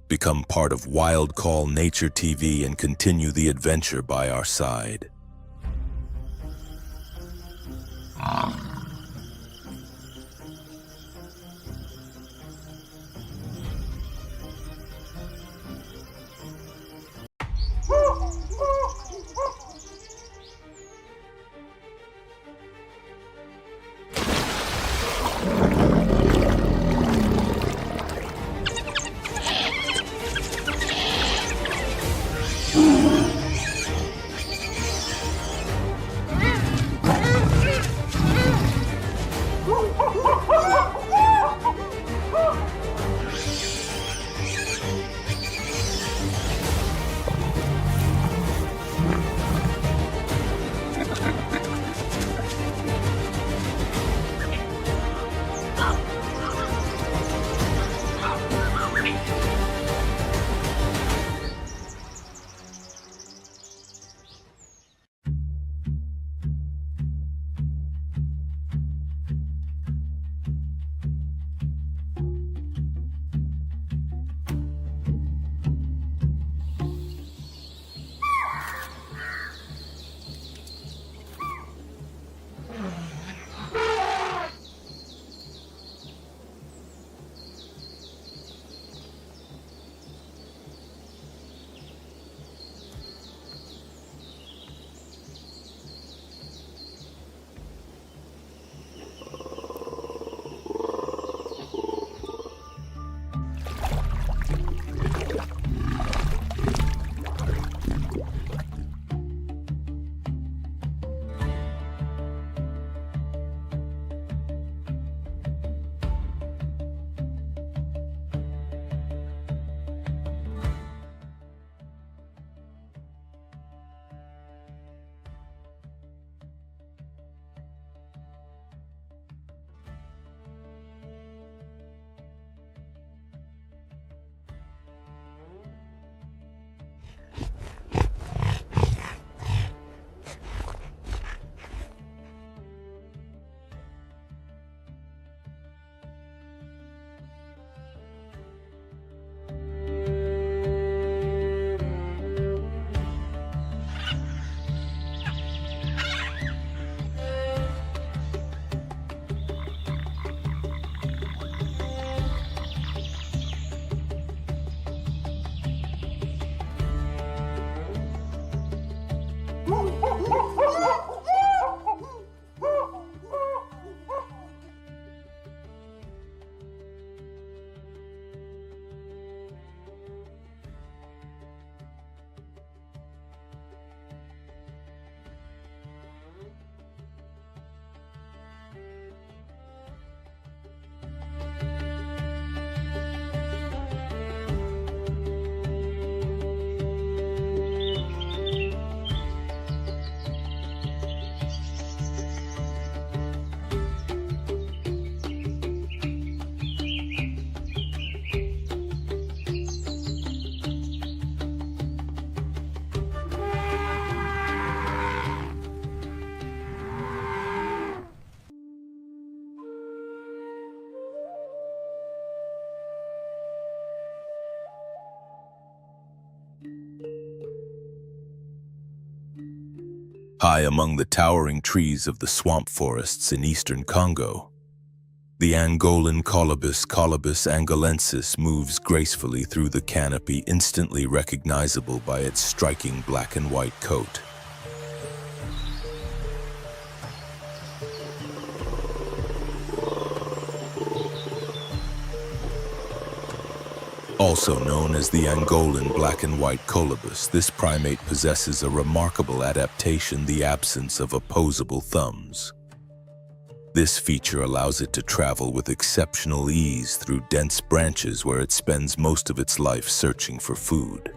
[SPEAKER 1] Become part of Wild Call Nature TV and continue the adventure by our side. High among the towering trees of the swamp forests in eastern Congo, the Angolan colobus angolensis moves gracefully through the canopy, instantly recognizable by its striking black and white coat. Also known as the Angolan black and white colobus, this primate possesses a remarkable adaptation: the absence of opposable thumbs. This feature allows it to travel with exceptional ease through dense branches where it spends most of its life searching for food.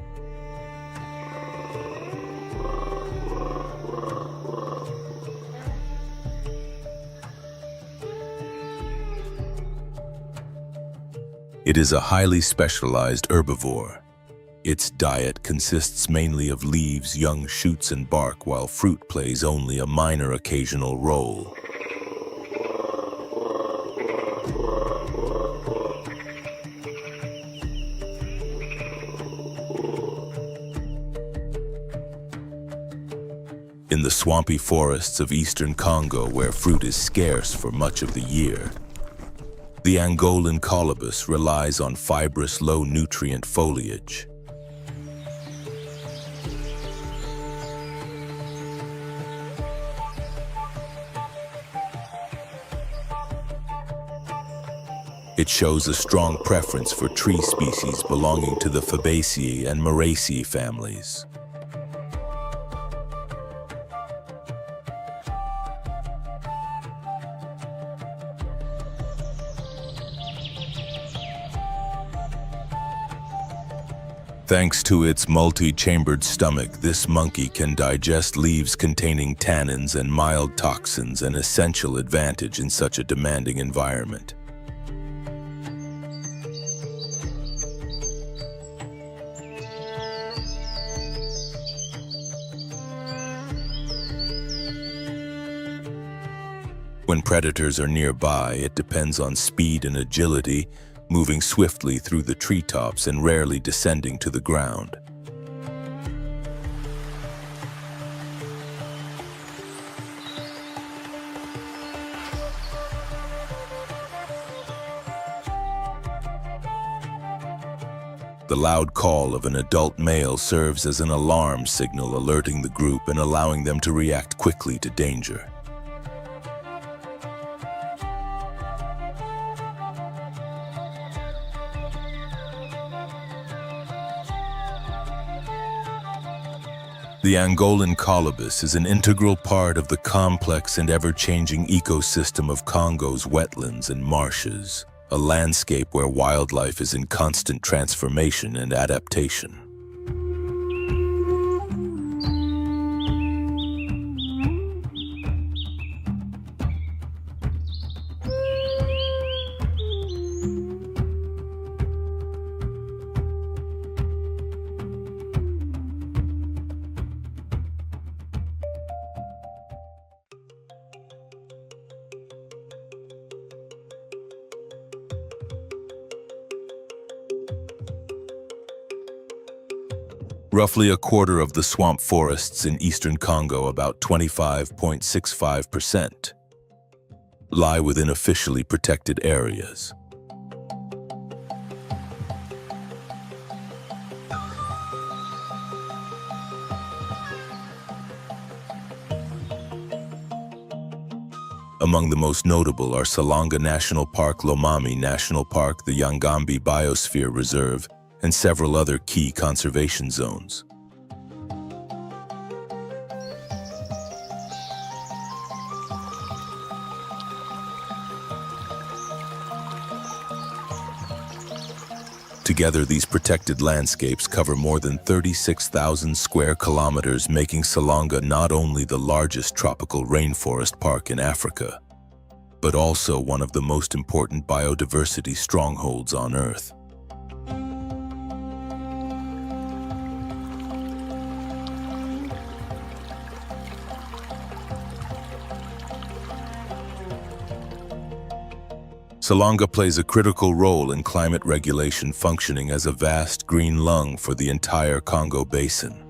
[SPEAKER 1] It is a highly specialized herbivore. Its diet consists mainly of leaves, young shoots, and bark, while fruit plays only a minor occasional role. In the swampy forests of eastern Congo, where fruit is scarce for much of the year, the Angolan colobus relies on fibrous, low-nutrient foliage. It shows a strong preference for tree species belonging to the Fabaceae and Moraceae families. Thanks to its multi-chambered stomach, this monkey can digest leaves containing tannins and mild toxins, an essential advantage in such a demanding environment. When predators are nearby, it depends on speed and agility, moving swiftly through the treetops and rarely descending to the ground. The loud call of an adult male serves as an alarm signal, alerting the group and allowing them to react quickly to danger. The Angolan colobus is an integral part of the complex and ever-changing ecosystem of Congo's wetlands and marshes, a landscape where wildlife is in constant transformation and adaptation. Roughly a quarter of the swamp forests in eastern Congo, about 25.65%, lie within officially protected areas. Among the most notable are Salonga National Park, Lomami National Park, the Yangambi Biosphere Reserve, and several other key conservation zones. Together, these protected landscapes cover more than 36,000 square kilometers, making Salonga not only the largest tropical rainforest park in Africa, but also one of the most important biodiversity strongholds on Earth. Salonga plays a critical role in climate regulation, functioning as a vast green lung for the entire Congo Basin.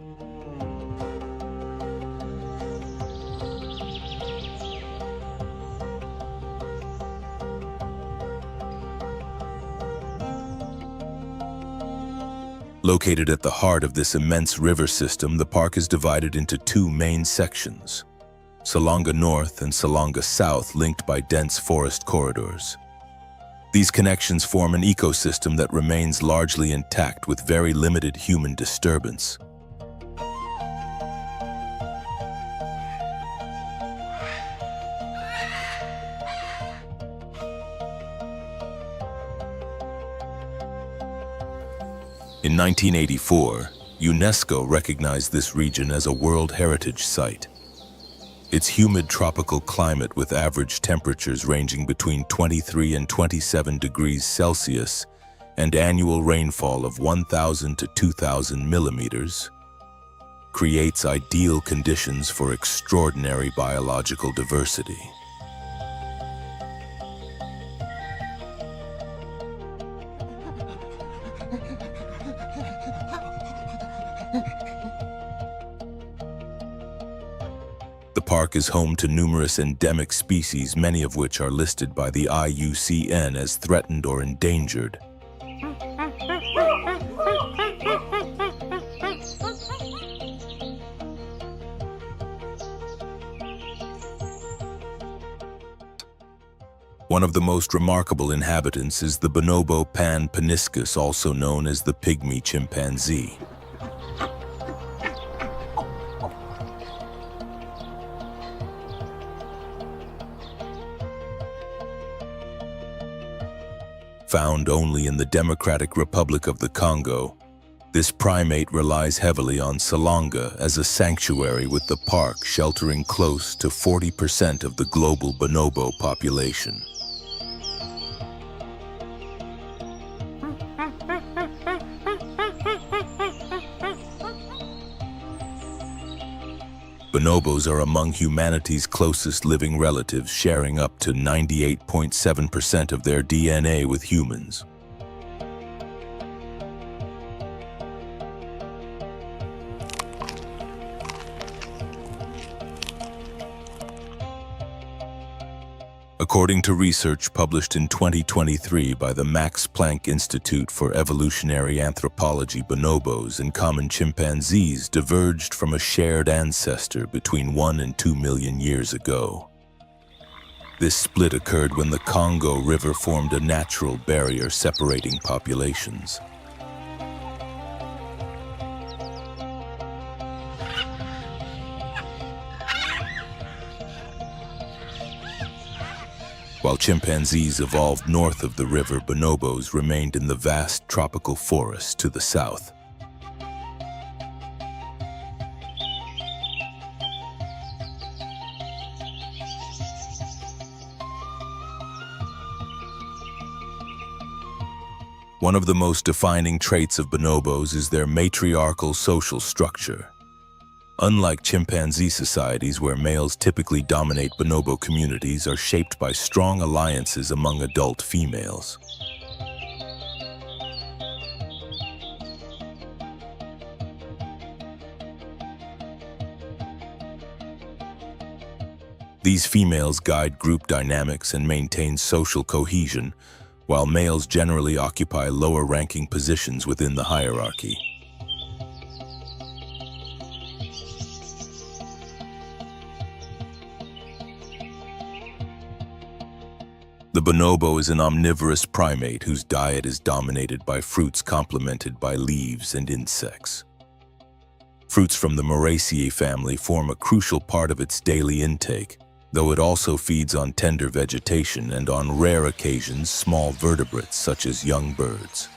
[SPEAKER 1] Located at the heart of this immense river system, the park is divided into two main sections: Salonga North and Salonga South, linked by dense forest corridors. These connections form an ecosystem that remains largely intact with very limited human disturbance. In 1984, UNESCO recognized this region as a World Heritage Site. Its humid tropical climate with average temperatures ranging between 23 and 27 degrees Celsius and annual rainfall of 1,000 to 2,000 millimeters creates ideal conditions for extraordinary biological diversity. The park is home to numerous endemic species, many of which are listed by the IUCN as threatened or endangered. One of the most remarkable inhabitants is the bonobo pan paniscus, also known as the pygmy chimpanzee. Found only in the Democratic Republic of the Congo, this primate relies heavily on Salonga as a sanctuary, with the park sheltering close to 40% of the global bonobo population. Bonobos are among humanity's closest living relatives, sharing up to 98.7% of their DNA with humans. According to research published in 2023 by the Max Planck Institute for Evolutionary Anthropology, bonobos and common chimpanzees diverged from a shared ancestor between 1 and 2 million years ago. This split occurred when the Congo River formed a natural barrier separating populations. While chimpanzees evolved north of the river, bonobos remained in the vast tropical forests to the south. One of the most defining traits of bonobos is their matriarchal social structure. Unlike chimpanzee societies, where males typically dominate, bonobo communities are shaped by strong alliances among adult females. These females guide group dynamics and maintain social cohesion, while males generally occupy lower-ranking positions within the hierarchy. The bonobo is an omnivorous primate whose diet is dominated by fruits complemented by leaves and insects. Fruits from the Moraceae family form a crucial part of its daily intake, though it also feeds on tender vegetation and, on rare occasions, small vertebrates such as young birds.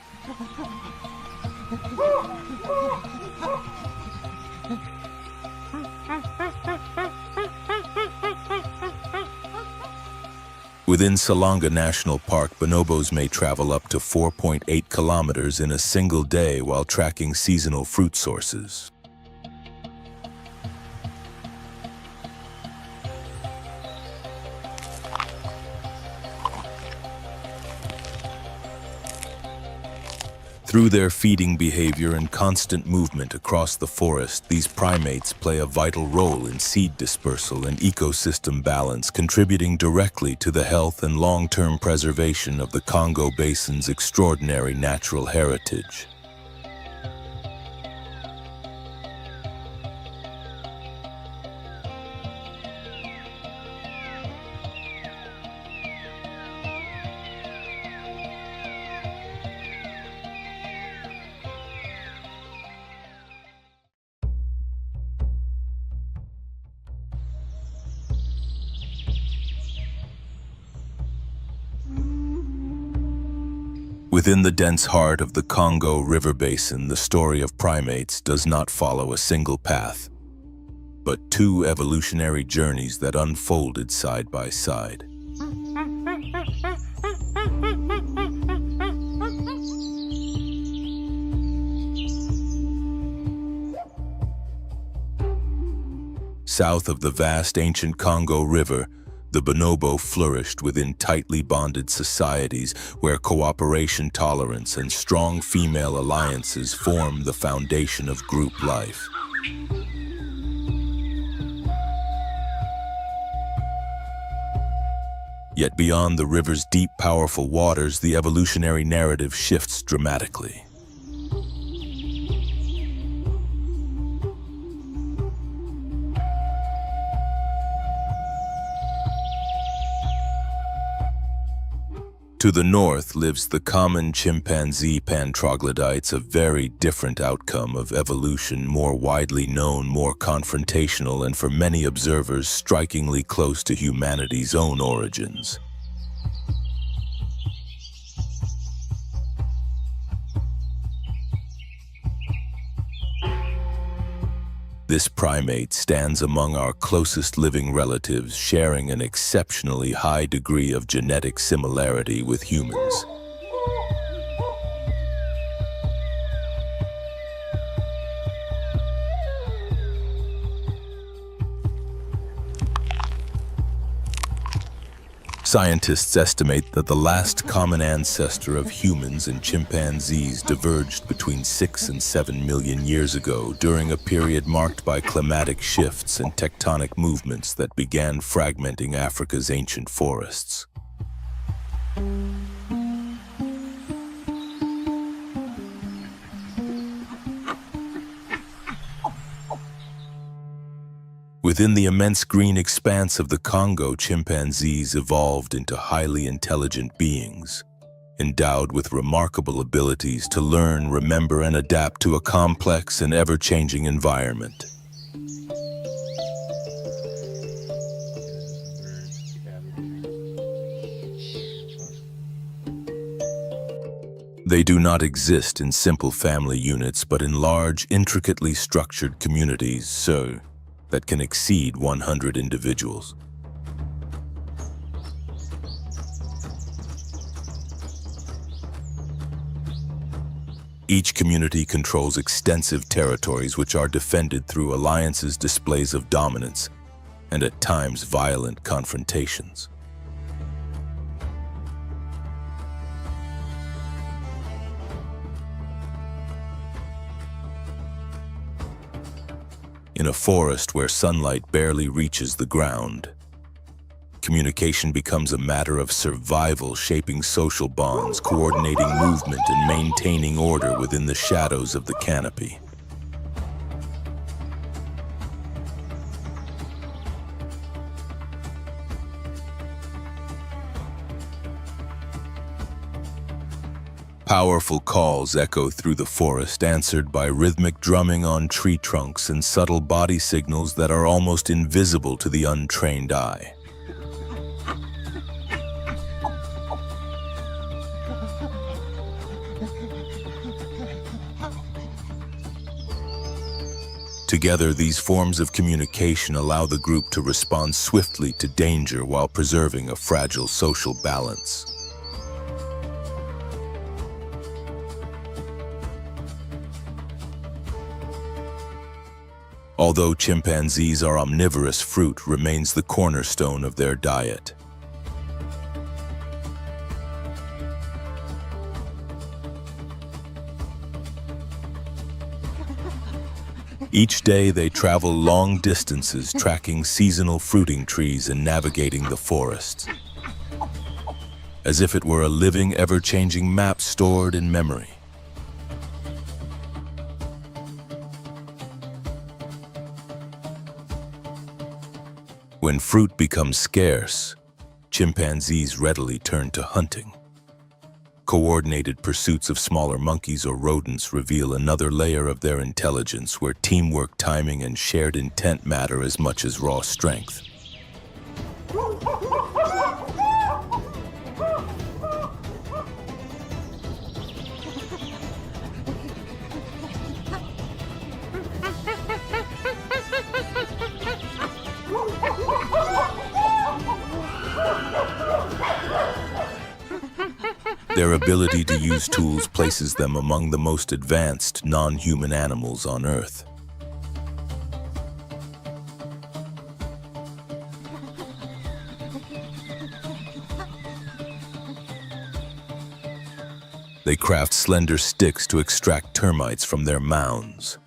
[SPEAKER 1] Within Salonga National Park, bonobos may travel up to 4.8 kilometers in a single day while tracking seasonal fruit sources. Through their feeding behavior and constant movement across the forest, these primates play a vital role in seed dispersal and ecosystem balance, contributing directly to the health and long-term preservation of the Congo Basin's extraordinary natural heritage. Within the dense heart of the Congo River Basin, the story of primates does not follow a single path, but two evolutionary journeys that unfolded side by side. South of the vast ancient Congo River, the bonobo flourished within tightly bonded societies where cooperation, tolerance, and strong female alliances form the foundation of group life. Yet beyond the river's deep, powerful waters, the evolutionary narrative shifts dramatically. To the north lives the common chimpanzee pan-troglodytes, a very different outcome of evolution, more widely known, more confrontational, and for many observers strikingly close to humanity's own origins. This primate stands among our closest living relatives, sharing an exceptionally high degree of genetic similarity with humans. Scientists estimate that the last common ancestor of humans and chimpanzees diverged between 6 and 7 million years ago during a period marked by climatic shifts and tectonic movements that began fragmenting Africa's ancient forests. Within the immense green expanse of the Congo, chimpanzees evolved into highly intelligent beings, endowed with remarkable abilities to learn, remember, and adapt to a complex and ever-changing environment. They do not exist in simple family units, but in large, intricately structured communities, that can exceed 100 individuals. Each community controls extensive territories which are defended through alliances, displays of dominance, and at times violent confrontations. In a forest where sunlight barely reaches the ground, communication becomes a matter of survival, shaping social bonds, coordinating movement, and maintaining order within the shadows of the canopy. Powerful calls echo through the forest, answered by rhythmic drumming on tree trunks and subtle body signals that are almost invisible to the untrained eye. Together, these forms of communication allow the group to respond swiftly to danger while preserving a fragile social balance. Although chimpanzees are omnivorous, fruit remains the cornerstone of their diet. Each day they travel long distances, tracking seasonal fruiting trees and navigating the forest, as if it were a living, ever-changing map stored in memory. When fruit becomes scarce, chimpanzees readily turn to hunting. Coordinated pursuits of smaller monkeys or rodents reveal another layer of their intelligence, where teamwork, timing, and shared intent matter as much as raw strength. Their ability to use tools places them among the most advanced non-human animals on Earth. They craft slender sticks to extract termites from their mounds,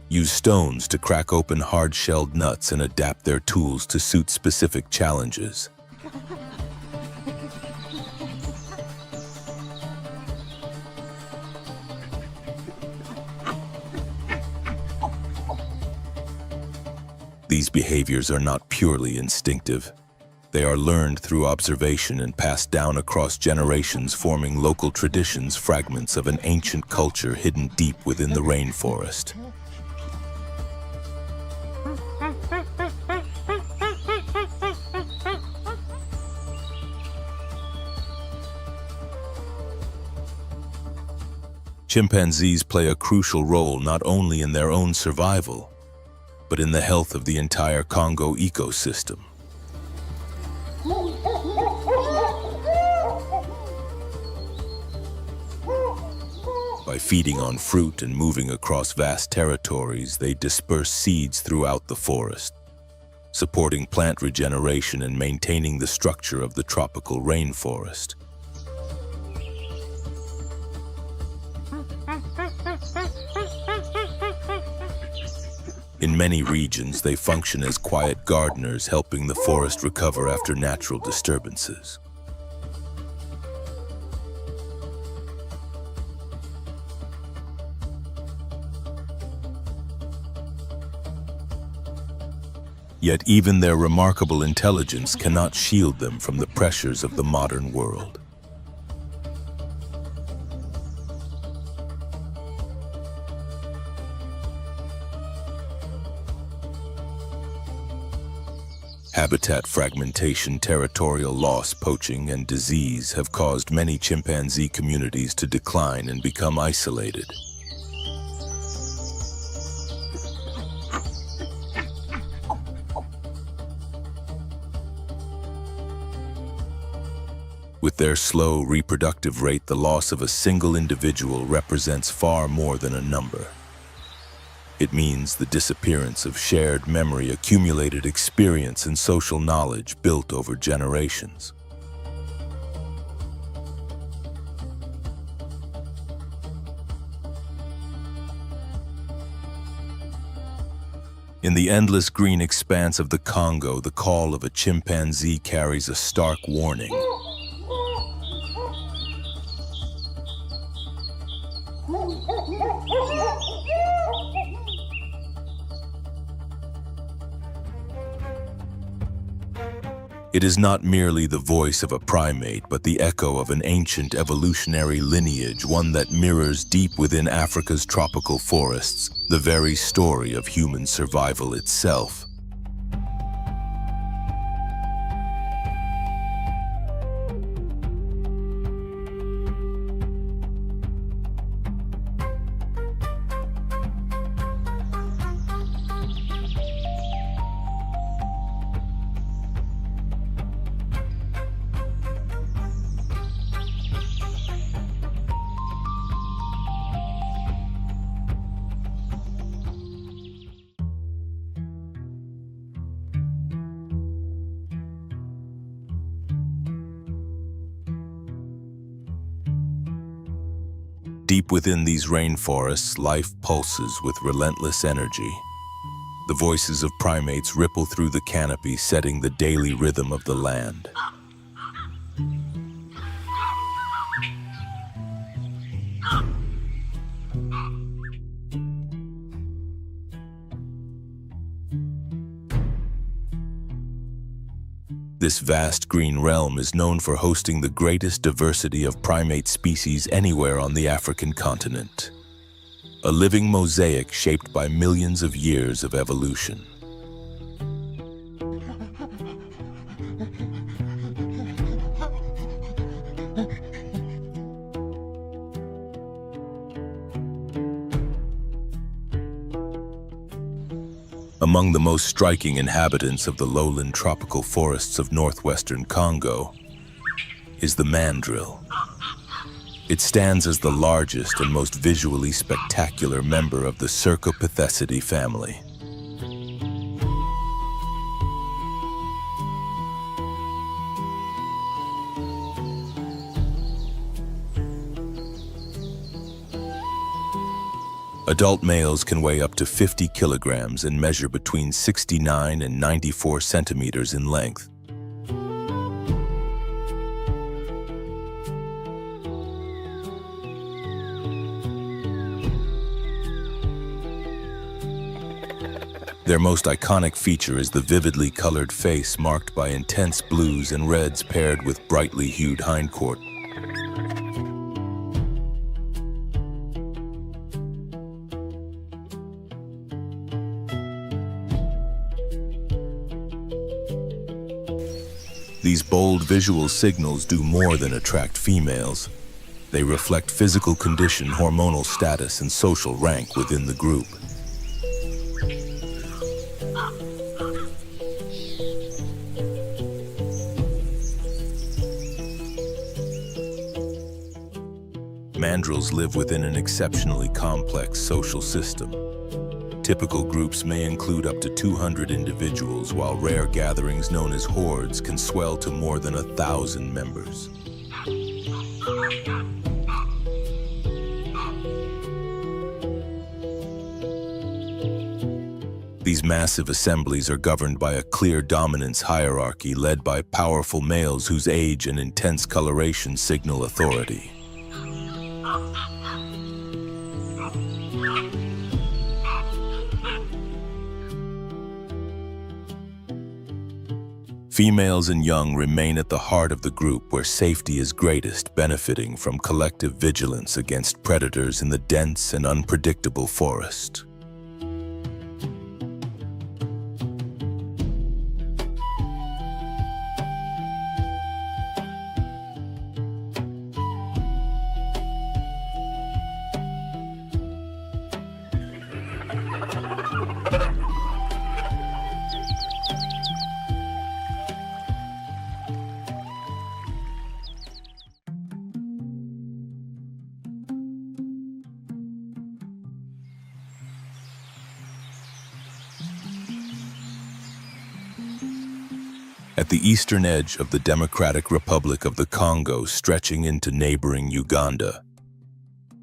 [SPEAKER 1] use stones to crack open hard-shelled nuts, and adapt their tools to suit specific challenges. These behaviors are not purely instinctive. They are learned through observation and passed down across generations, forming local traditions, fragments of an ancient culture hidden deep within the rainforest. Chimpanzees play a crucial role not only in their own survival, but in the health of the entire Congo ecosystem. By feeding on fruit and moving across vast territories, they disperse seeds throughout the forest, supporting plant regeneration and maintaining the structure of the tropical rainforest. In many regions, they function as quiet gardeners, helping the forest recover after natural disturbances. Yet even their remarkable intelligence cannot shield them from the pressures of the modern world. Habitat fragmentation, territorial loss, poaching, and disease have caused many chimpanzee communities to decline and become isolated. With their slow reproductive rate, the loss of a single individual represents far more than a number. It means the disappearance of shared memory, accumulated experience, and social knowledge built over generations. In the endless green expanse of the Congo, the call of a chimpanzee carries a stark warning. It is not merely the voice of a primate, but the echo of an ancient evolutionary lineage, one that mirrors deep within Africa's tropical forests the very story of human survival itself. Deep within these rainforests, life pulses with relentless energy. The voices of primates ripple through the canopy, setting the daily rhythm of the land. This vast green realm is known for hosting the greatest diversity of primate species anywhere on the African continent. A living mosaic shaped by millions of years of evolution. Among the most striking inhabitants of the lowland tropical forests of northwestern Congo is the mandrill. It stands as the largest and most visually spectacular member of the Cercopithecidae family. Adult males can weigh up to 50 kilograms and measure between 69 and 94 centimeters in length. Their most iconic feature is the vividly colored face marked by intense blues and reds paired with brightly hued hindquarters. These bold visual signals do more than attract females. They reflect physical condition, hormonal status, and social rank within the group. Mandrills live within an exceptionally complex social system. Typical groups may include up to 200 individuals, while rare gatherings known as hordes can swell to more than 1,000 members. These massive assemblies are governed by a clear dominance hierarchy led by powerful males whose age and intense coloration signal authority. Females and young remain at the heart of the group where safety is greatest, benefiting from collective vigilance against predators in the dense and unpredictable forest. At the eastern edge of the Democratic Republic of the Congo, stretching into neighboring Uganda,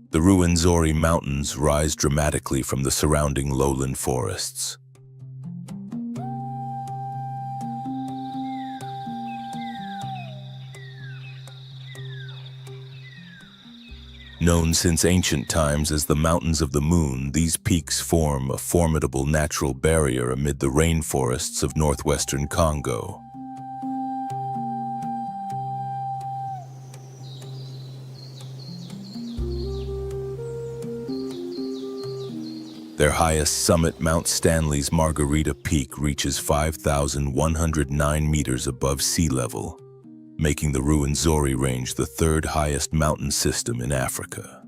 [SPEAKER 1] the Ruwenzori Mountains rise dramatically from the surrounding lowland forests. Known since ancient times as the Mountains of the Moon, these peaks form a formidable natural barrier amid the rainforests of northwestern Congo. Their highest summit, Mount Stanley's Margarita Peak, reaches 5,109 meters above sea level, making the Ruwenzori Range the third highest mountain system in Africa.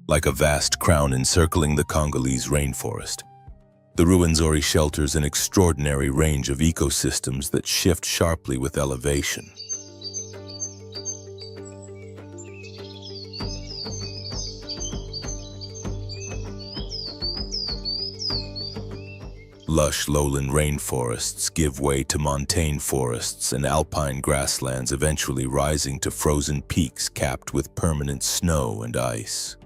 [SPEAKER 1] Like a vast crown encircling the Congolese rainforest, the Ruwenzori shelters an extraordinary range of ecosystems that shift sharply with elevation. Lush lowland rainforests give way to montane forests and alpine grasslands, eventually rising to frozen peaks capped with permanent snow and ice.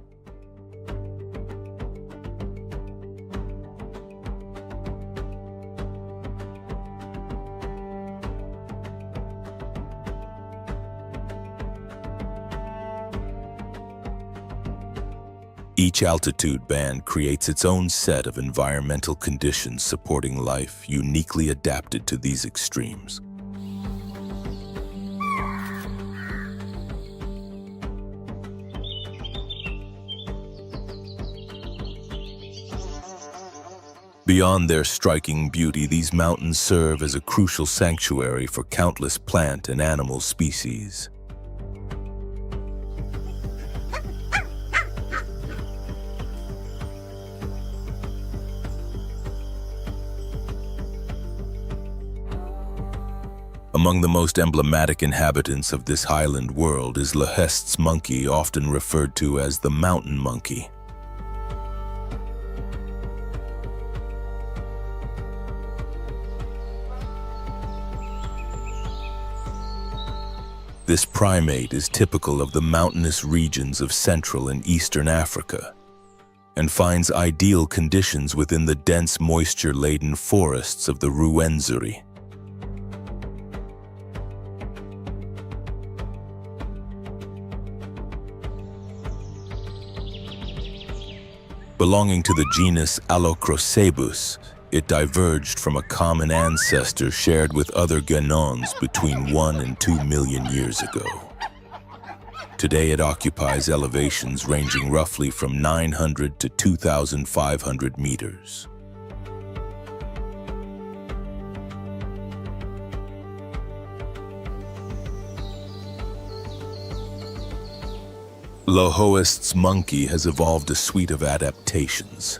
[SPEAKER 1] Each altitude band creates its own set of environmental conditions supporting life uniquely adapted to these extremes. Beyond their striking beauty, these mountains serve as a crucial sanctuary for countless plant and animal species. Among the most emblematic inhabitants of this highland world is Deadliest's monkey, often referred to as the mountain monkey. This primate is typical of the mountainous regions of Central and Eastern Africa and finds ideal conditions within the dense moisture-laden forests of the Ruwenzori. Belonging to the genus Allocrocebus, it diverged from a common ancestor shared with other guenons between 1 and 2 million years ago. Today it occupies elevations ranging roughly from 900 to 2,500 meters. Deadliest's monkey has evolved a suite of adaptations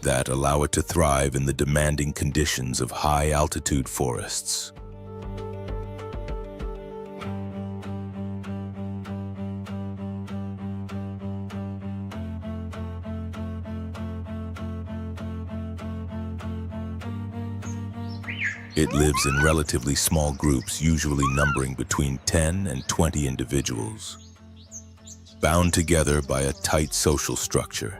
[SPEAKER 1] that allow it to thrive in the demanding conditions of high-altitude forests. It lives in relatively small groups, usually numbering between 10 and 20 individuals, bound together by a tight social structure.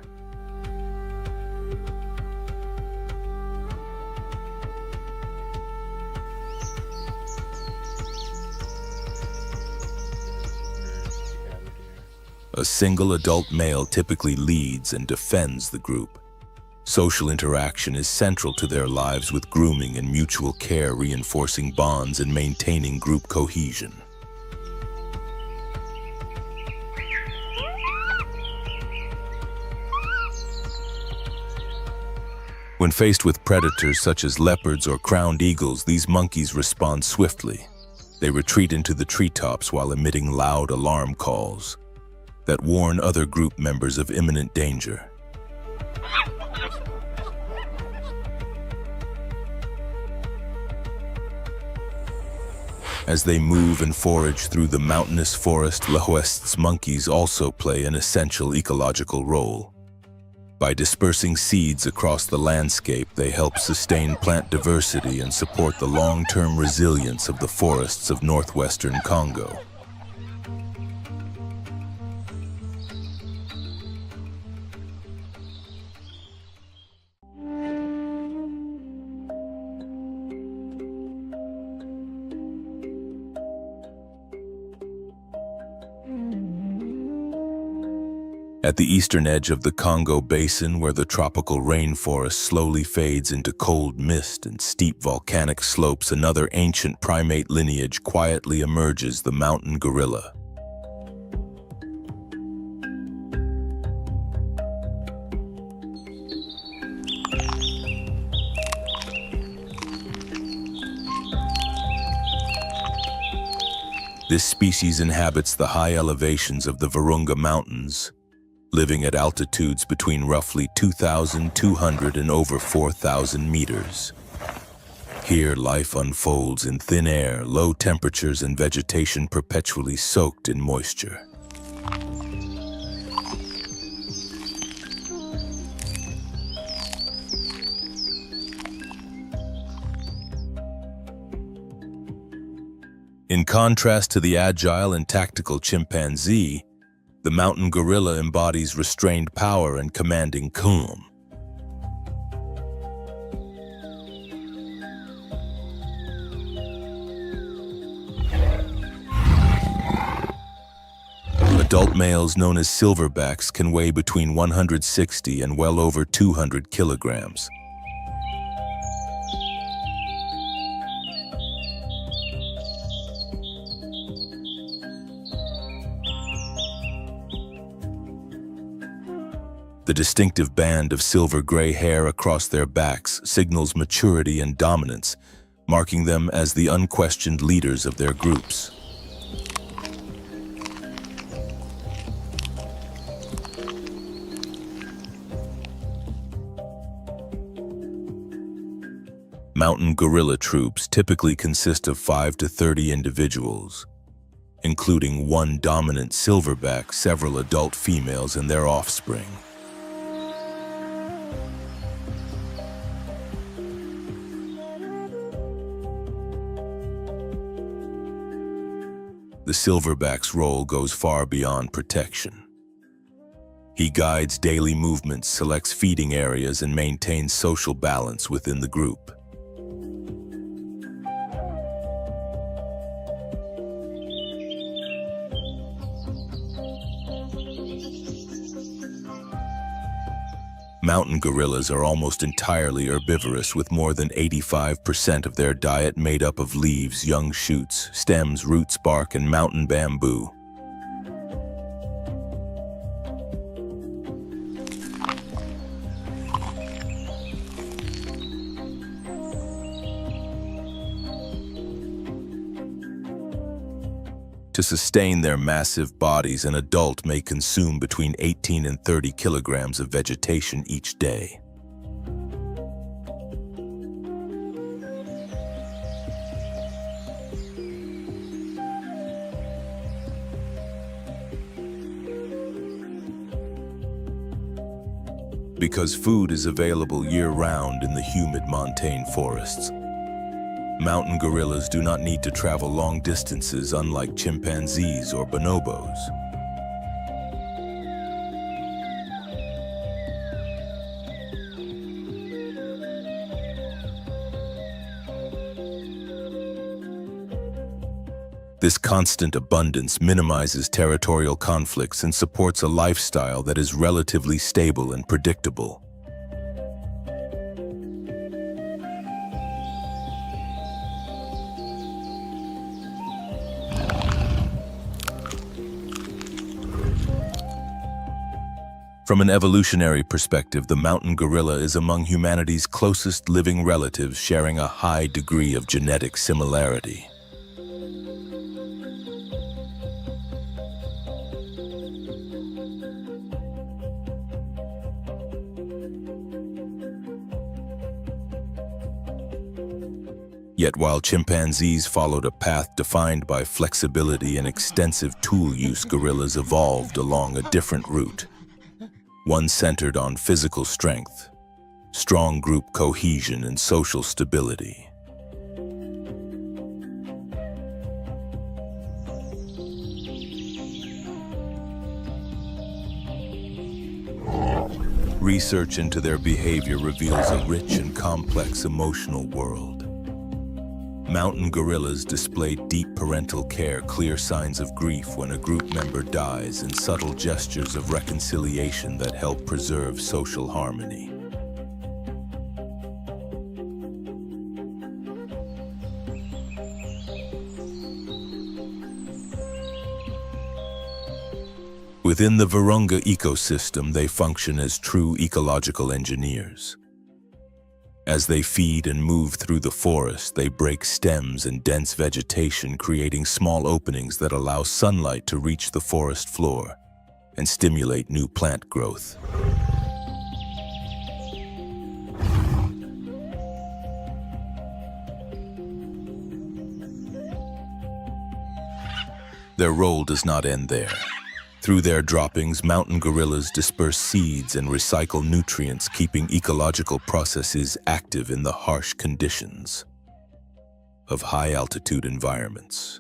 [SPEAKER 1] A single adult male typically leads and defends the group. Social interaction is central to their lives, with grooming and mutual care reinforcing bonds and maintaining group cohesion. When faced with predators such as leopards or crowned eagles, these monkeys respond swiftly. They retreat into the treetops while emitting loud alarm calls that warn other group members of imminent danger. As they move and forage through the mountainous forest, Deadliest's monkeys also play an essential ecological role. By dispersing seeds across the landscape, they help sustain plant diversity and support the long-term resilience of the forests of northwestern Congo. At the eastern edge of the Congo Basin, where the tropical rainforest slowly fades into cold mist and steep volcanic slopes, another ancient primate lineage quietly emerges: the mountain gorilla. This species inhabits the high elevations of the Virunga Mountains, living at altitudes between roughly 2,200 and over 4,000 meters. Here, life unfolds in thin air, low temperatures, and vegetation perpetually soaked in moisture. In contrast to the agile and tactical chimpanzee, the mountain gorilla embodies restrained power and commanding calm. Adult males, known as silverbacks, can weigh between 160 and well over 200 kilograms. The distinctive band of silver-gray hair across their backs signals maturity and dominance, marking them as the unquestioned leaders of their groups. Mountain gorilla troops typically consist of 5 to 30 individuals, including one dominant silverback, several adult females, and their offspring. The silverback's role goes far beyond protection. He guides daily movements, selects feeding areas, and maintains social balance within the group. Mountain gorillas are almost entirely herbivorous, with more than 85% of their diet made up of leaves, young shoots, stems, roots, bark, and mountain bamboo. To sustain their massive bodies, an adult may consume between 18 and 30 kilograms of vegetation each day. Because food is available year-round in the humid montane forests, mountain gorillas do not need to travel long distances, unlike chimpanzees or bonobos. This constant abundance minimizes territorial conflicts and supports a lifestyle that is relatively stable and predictable. From an evolutionary perspective, the mountain gorilla is among humanity's closest living relatives, sharing a high degree of genetic similarity. Yet while chimpanzees followed a path defined by flexibility and extensive tool use, gorillas evolved along a different route. One centered on physical strength, strong group cohesion, and social stability. Research into their behavior reveals a rich and complex emotional world. Mountain gorillas display deep parental care, clear signs of grief when a group member dies, and subtle gestures of reconciliation that help preserve social harmony. Within the Virunga ecosystem, they function as true ecological engineers. As they feed and move through the forest, they break stems and dense vegetation, creating small openings that allow sunlight to reach the forest floor and stimulate new plant growth. Their role does not end there. Through their droppings, mountain gorillas disperse seeds and recycle nutrients, keeping ecological processes active in the harsh conditions of high-altitude environments.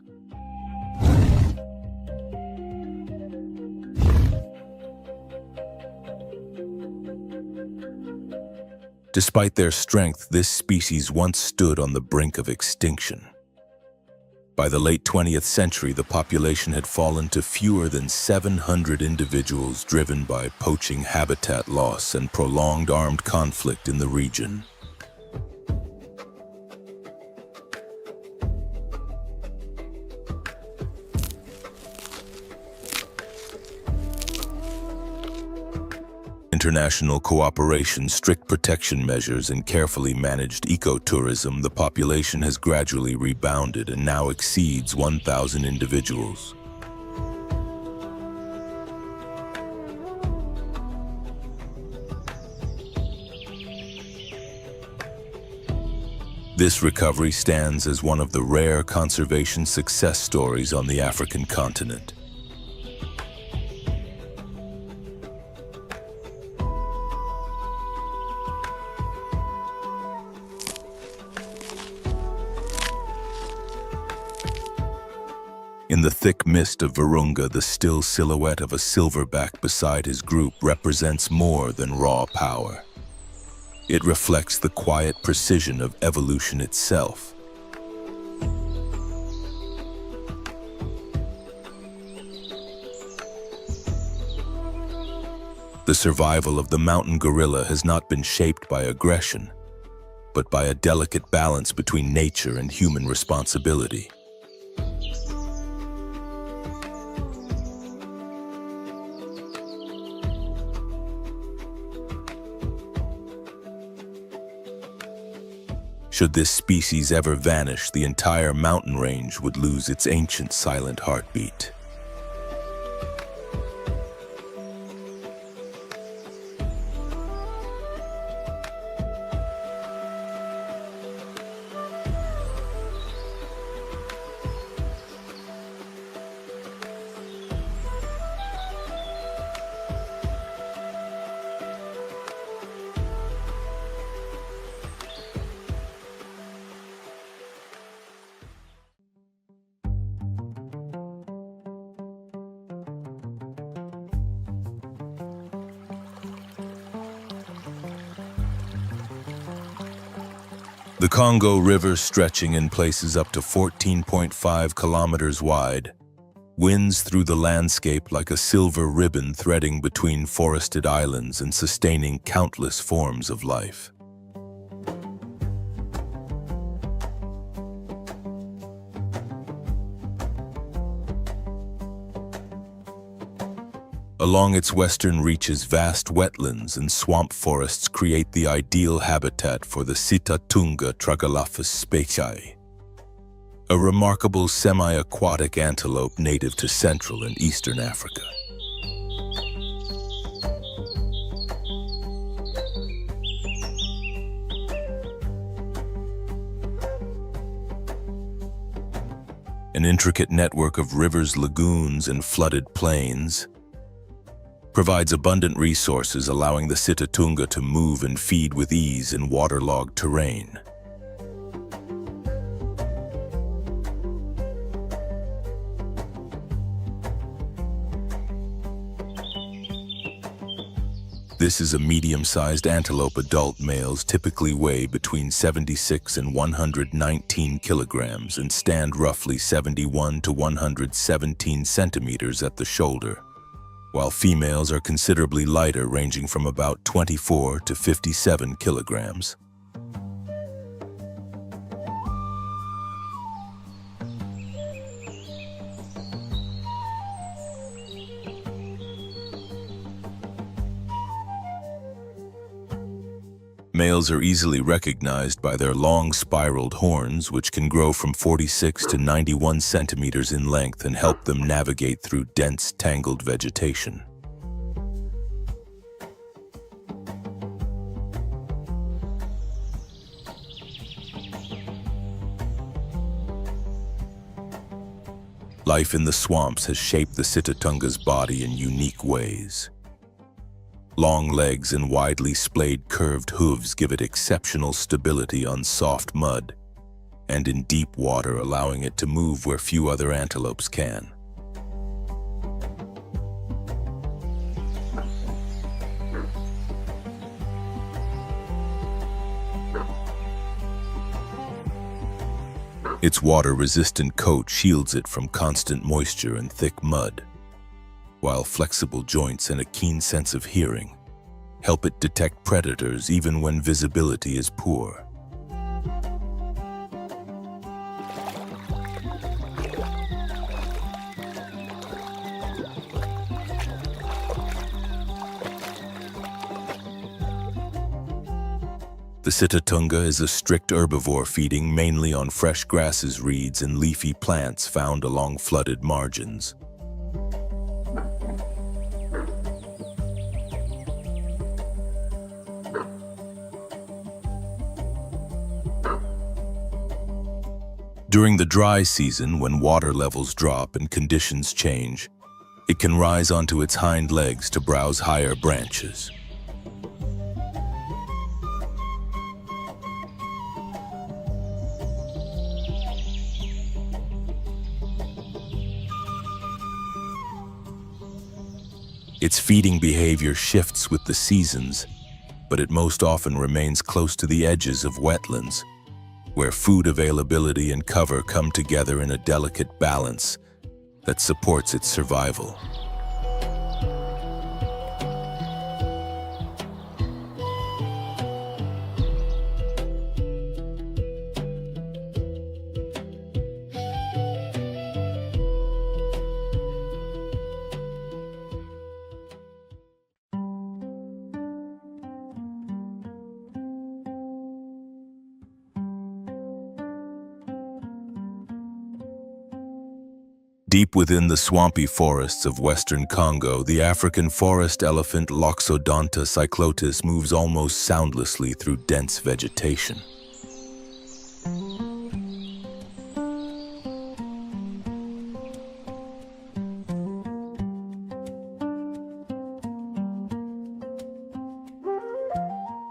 [SPEAKER 1] Despite their strength, this species once stood on the brink of extinction. By the late 20th century, the population had fallen to fewer than 700 individuals, driven by poaching, habitat loss, and prolonged armed conflict in the region. International cooperation, strict protection measures, and carefully managed ecotourism, the population has gradually rebounded and now exceeds 1,000 individuals. This recovery stands as one of the rare conservation success stories on the African continent. In the thick mist of Virunga, the still silhouette of a silverback beside his group represents more than raw power. It reflects the quiet precision of evolution itself. The survival of the mountain gorilla has not been shaped by aggression, but by a delicate balance between nature and human responsibility. Should this species ever vanish, the entire mountain range would lose its ancient silent heartbeat. The Congo River, stretching in places up to 14.5 kilometers wide, winds through the landscape like a silver ribbon threading between forested islands and sustaining countless forms of life. Along its western reaches, vast wetlands and swamp forests create the ideal habitat for the Sitatunga tragelaphus species, a remarkable semi-aquatic antelope native to Central and Eastern Africa. An intricate network of rivers, lagoons, and flooded plains provides abundant resources, allowing the Sitatunga to move and feed with ease in waterlogged terrain. This is a medium-sized antelope. Adult males typically weigh between 76 and 119 kilograms and stand roughly 71 to 117 centimeters at the shoulder, while females are considerably lighter, ranging from about 24 to 57 kilograms. Males are easily recognized by their long spiraled horns, which can grow from 46 to 91 centimeters in length and help them navigate through dense, tangled vegetation. Life in the swamps has shaped the Sitatunga's body in unique ways. Long legs and widely splayed curved hooves give it exceptional stability on soft mud and in deep water, allowing it to move where few other antelopes can. Its water-resistant coat shields it from constant moisture and thick mud, while flexible joints and a keen sense of hearing help it detect predators even when visibility is poor. The Sitatunga is a strict herbivore, feeding mainly on fresh grasses, reeds, and leafy plants found along flooded margins. During the dry season, when water levels drop and conditions change, it can rise onto its hind legs to browse higher branches. Its feeding behavior shifts with the seasons, but it most often remains close to the edges of wetlands, where food availability and cover come together in a delicate balance that supports its survival. Deep within the swampy forests of western Congo, the African forest elephant Loxodonta cyclotis moves almost soundlessly through dense vegetation.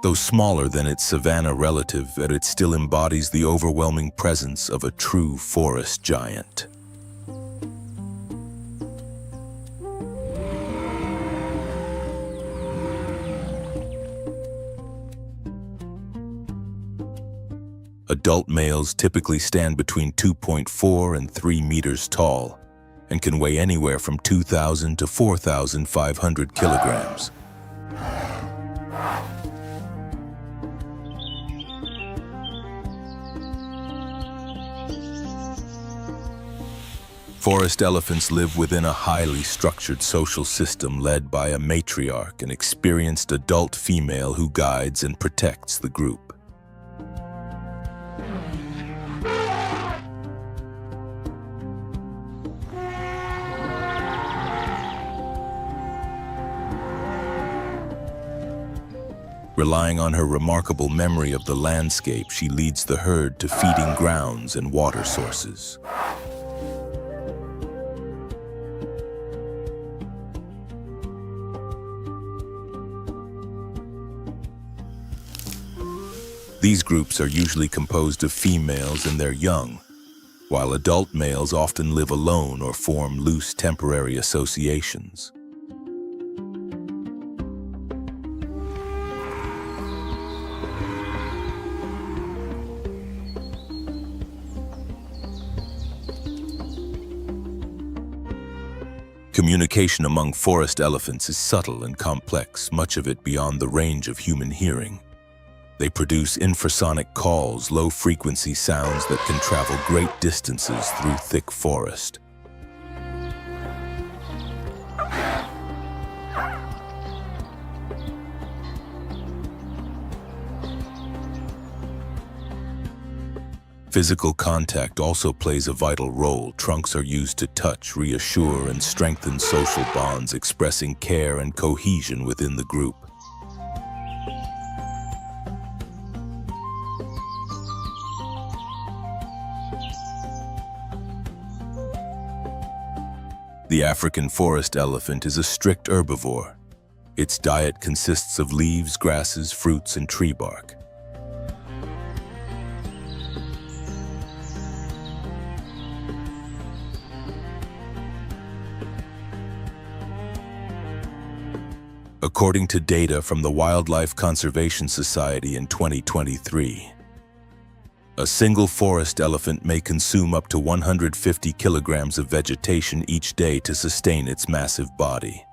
[SPEAKER 1] Though smaller than its savanna relative, it still embodies the overwhelming presence of a true forest giant. Adult males typically stand between 2.4 and 3 meters tall and can weigh anywhere from 2,000 to 4,500 kilograms. Forest elephants live within a highly structured social system led by a matriarch, an experienced adult female who guides and protects the group. Relying on her remarkable memory of the landscape, she leads the herd to feeding grounds and water sources. These groups are usually composed of females and their young, while adult males often live alone or form loose temporary associations. Communication among forest elephants is subtle and complex, much of it beyond the range of human hearing. They produce infrasonic calls, low-frequency sounds that can travel great distances through thick forest. Physical contact also plays a vital role. Trunks are used to touch, reassure, and strengthen social bonds, expressing care and cohesion within the group. The African forest elephant is a strict herbivore. Its diet consists of leaves, grasses, fruits, and tree bark. According to data from the Wildlife Conservation Society in 2023, a single forest elephant may consume up to 150 kilograms of vegetation each day to sustain its massive body.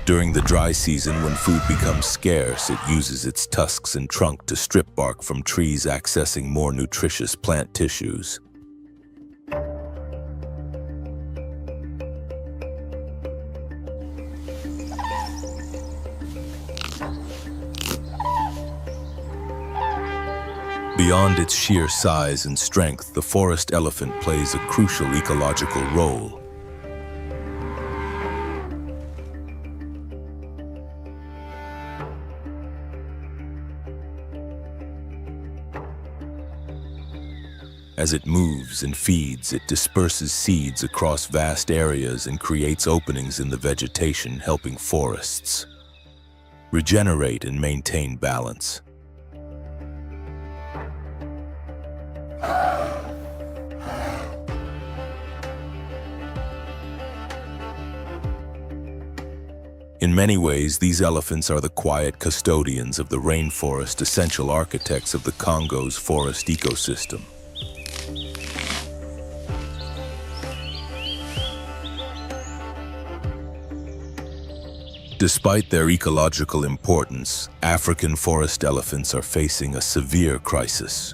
[SPEAKER 1] During the dry season, when food becomes scarce, it uses its tusks and trunk to strip bark from trees, accessing more nutritious plant tissues. Beyond its sheer size and strength, the forest elephant plays a crucial ecological role. As it moves and feeds, it disperses seeds across vast areas and creates openings in the vegetation, helping forests regenerate and maintain balance. In many ways, these elephants are the quiet custodians of the rainforest, essential architects of the Congo's forest ecosystem. Despite their ecological importance, African forest elephants are facing a severe crisis.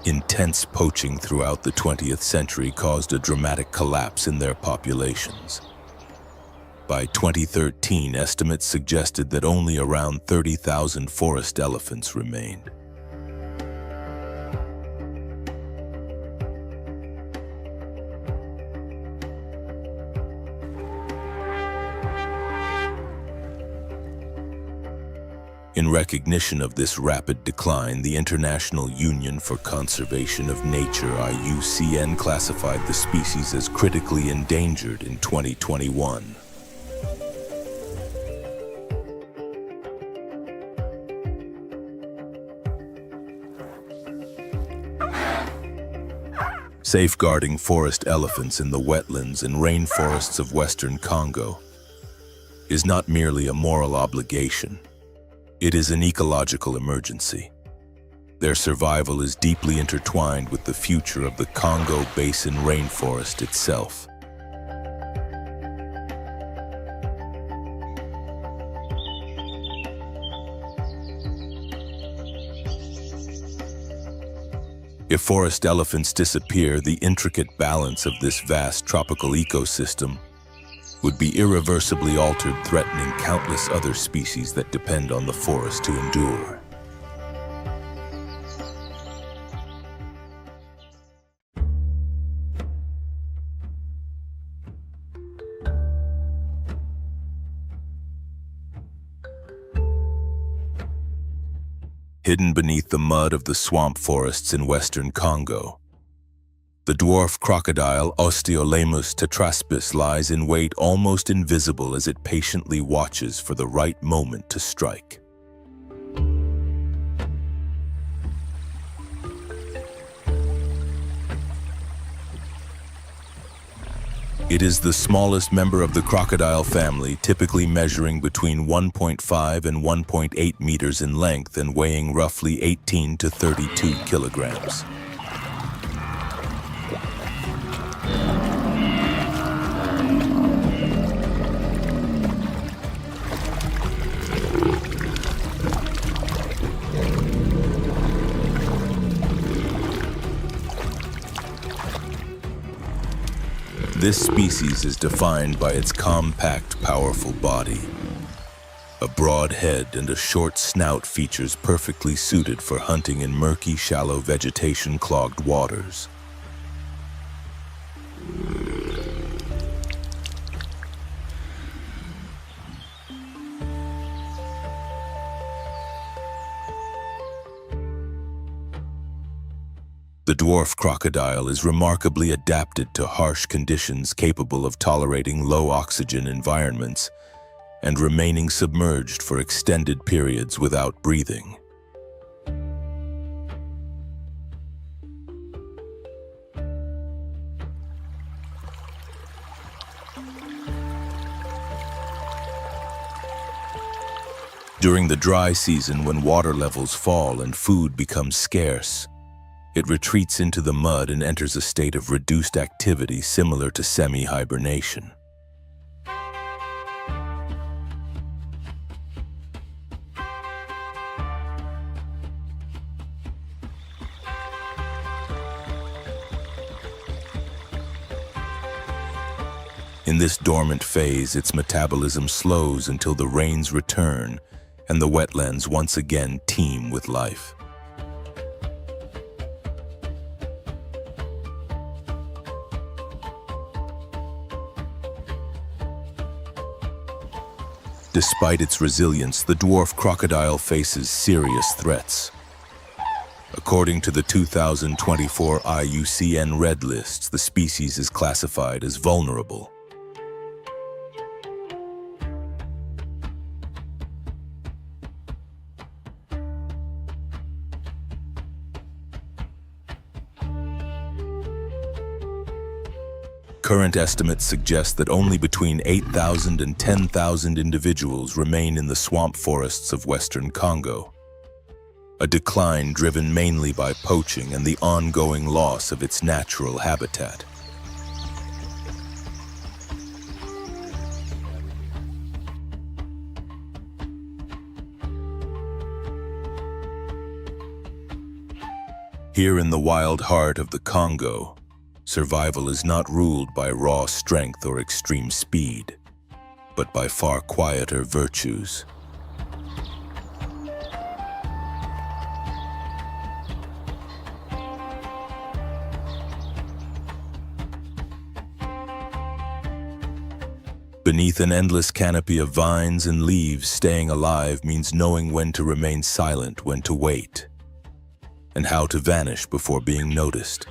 [SPEAKER 1] Intense poaching throughout the 20th century caused a dramatic collapse in their populations. By 2013, estimates suggested that only around 30,000 forest elephants remained. In recognition of this rapid decline, the International Union for Conservation of Nature, IUCN, classified the species as critically endangered in 2021. Safeguarding forest elephants in the wetlands and rainforests of Western Congo is not merely a moral obligation. It is an ecological emergency. Their survival is deeply intertwined with the future of the Congo Basin rainforest itself. If forest elephants disappear, the intricate balance of this vast tropical ecosystem would be irreversibly altered, threatening countless other species that depend on the forest to endure. Hidden beneath the mud of the swamp forests in western Congo, the dwarf crocodile Osteolaemus tetraspis lies in wait, almost invisible, as it patiently watches for the right moment to strike. It is the smallest member of the crocodile family, typically measuring between 1.5 and 1.8 meters in length and weighing roughly 18 to 32 kilograms. This species is defined by its compact, powerful body. A broad head and a short snout features perfectly suited for hunting in murky, shallow vegetation-clogged waters. The dwarf crocodile is remarkably adapted to harsh conditions, capable of tolerating low oxygen environments and remaining submerged for extended periods without breathing. During the dry season, when water levels fall and food becomes scarce, it retreats into the mud and enters a state of reduced activity similar to semi-hibernation. In this dormant phase, its metabolism slows until the rains return and the wetlands once again teem with life. Despite its resilience, the dwarf crocodile faces serious threats. According to the 2024 IUCN Red List, the species is classified as vulnerable. Current estimates suggest that only between 8,000 and 10,000 individuals remain in the swamp forests of Western Congo, a decline driven mainly by poaching and the ongoing loss of its natural habitat. Here in the wild heart of the Congo, survival is not ruled by raw strength or extreme speed, but by far quieter virtues. Beneath an endless canopy of vines and leaves, staying alive means knowing when to remain silent, when to wait, and how to vanish before being noticed.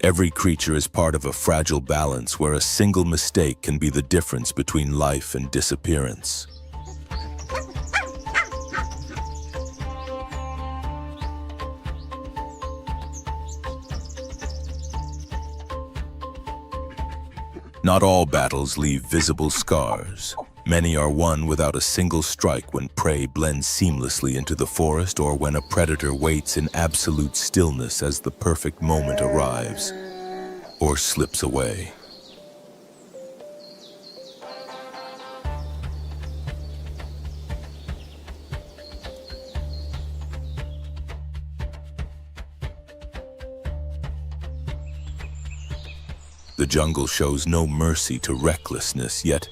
[SPEAKER 1] Every creature is part of a fragile balance where a single mistake can be the difference between life and disappearance. Not all battles leave visible scars. Many are won without a single strike, when prey blends seamlessly into the forest or when a predator waits in absolute stillness as the perfect moment arrives or slips away. The jungle shows no mercy to recklessness, yet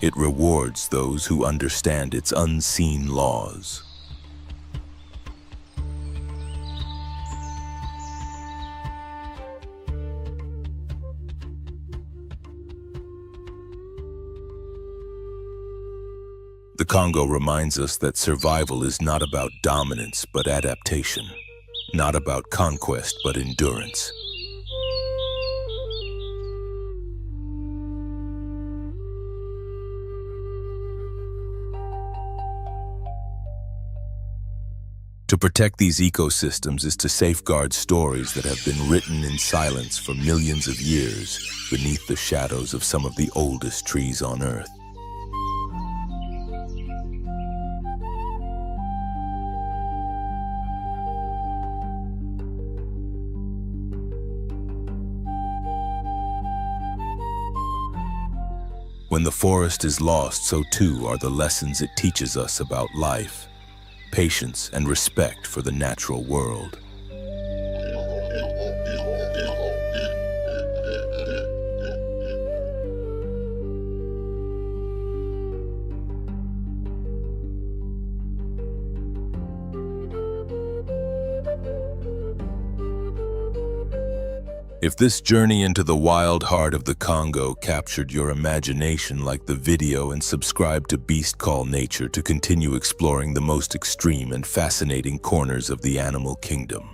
[SPEAKER 1] it rewards those who understand its unseen laws. The Congo reminds us that survival is not about dominance but adaptation, not about conquest but endurance. To protect these ecosystems is to safeguard stories that have been written in silence for millions of years beneath the shadows of some of the oldest trees on Earth. When the forest is lost, so too are the lessons it teaches us about life, patience, and respect for the natural world. If this journey into the wild heart of the Congo captured your imagination, like the video and subscribe to Beast Call Nature to continue exploring the most extreme and fascinating corners of the animal kingdom.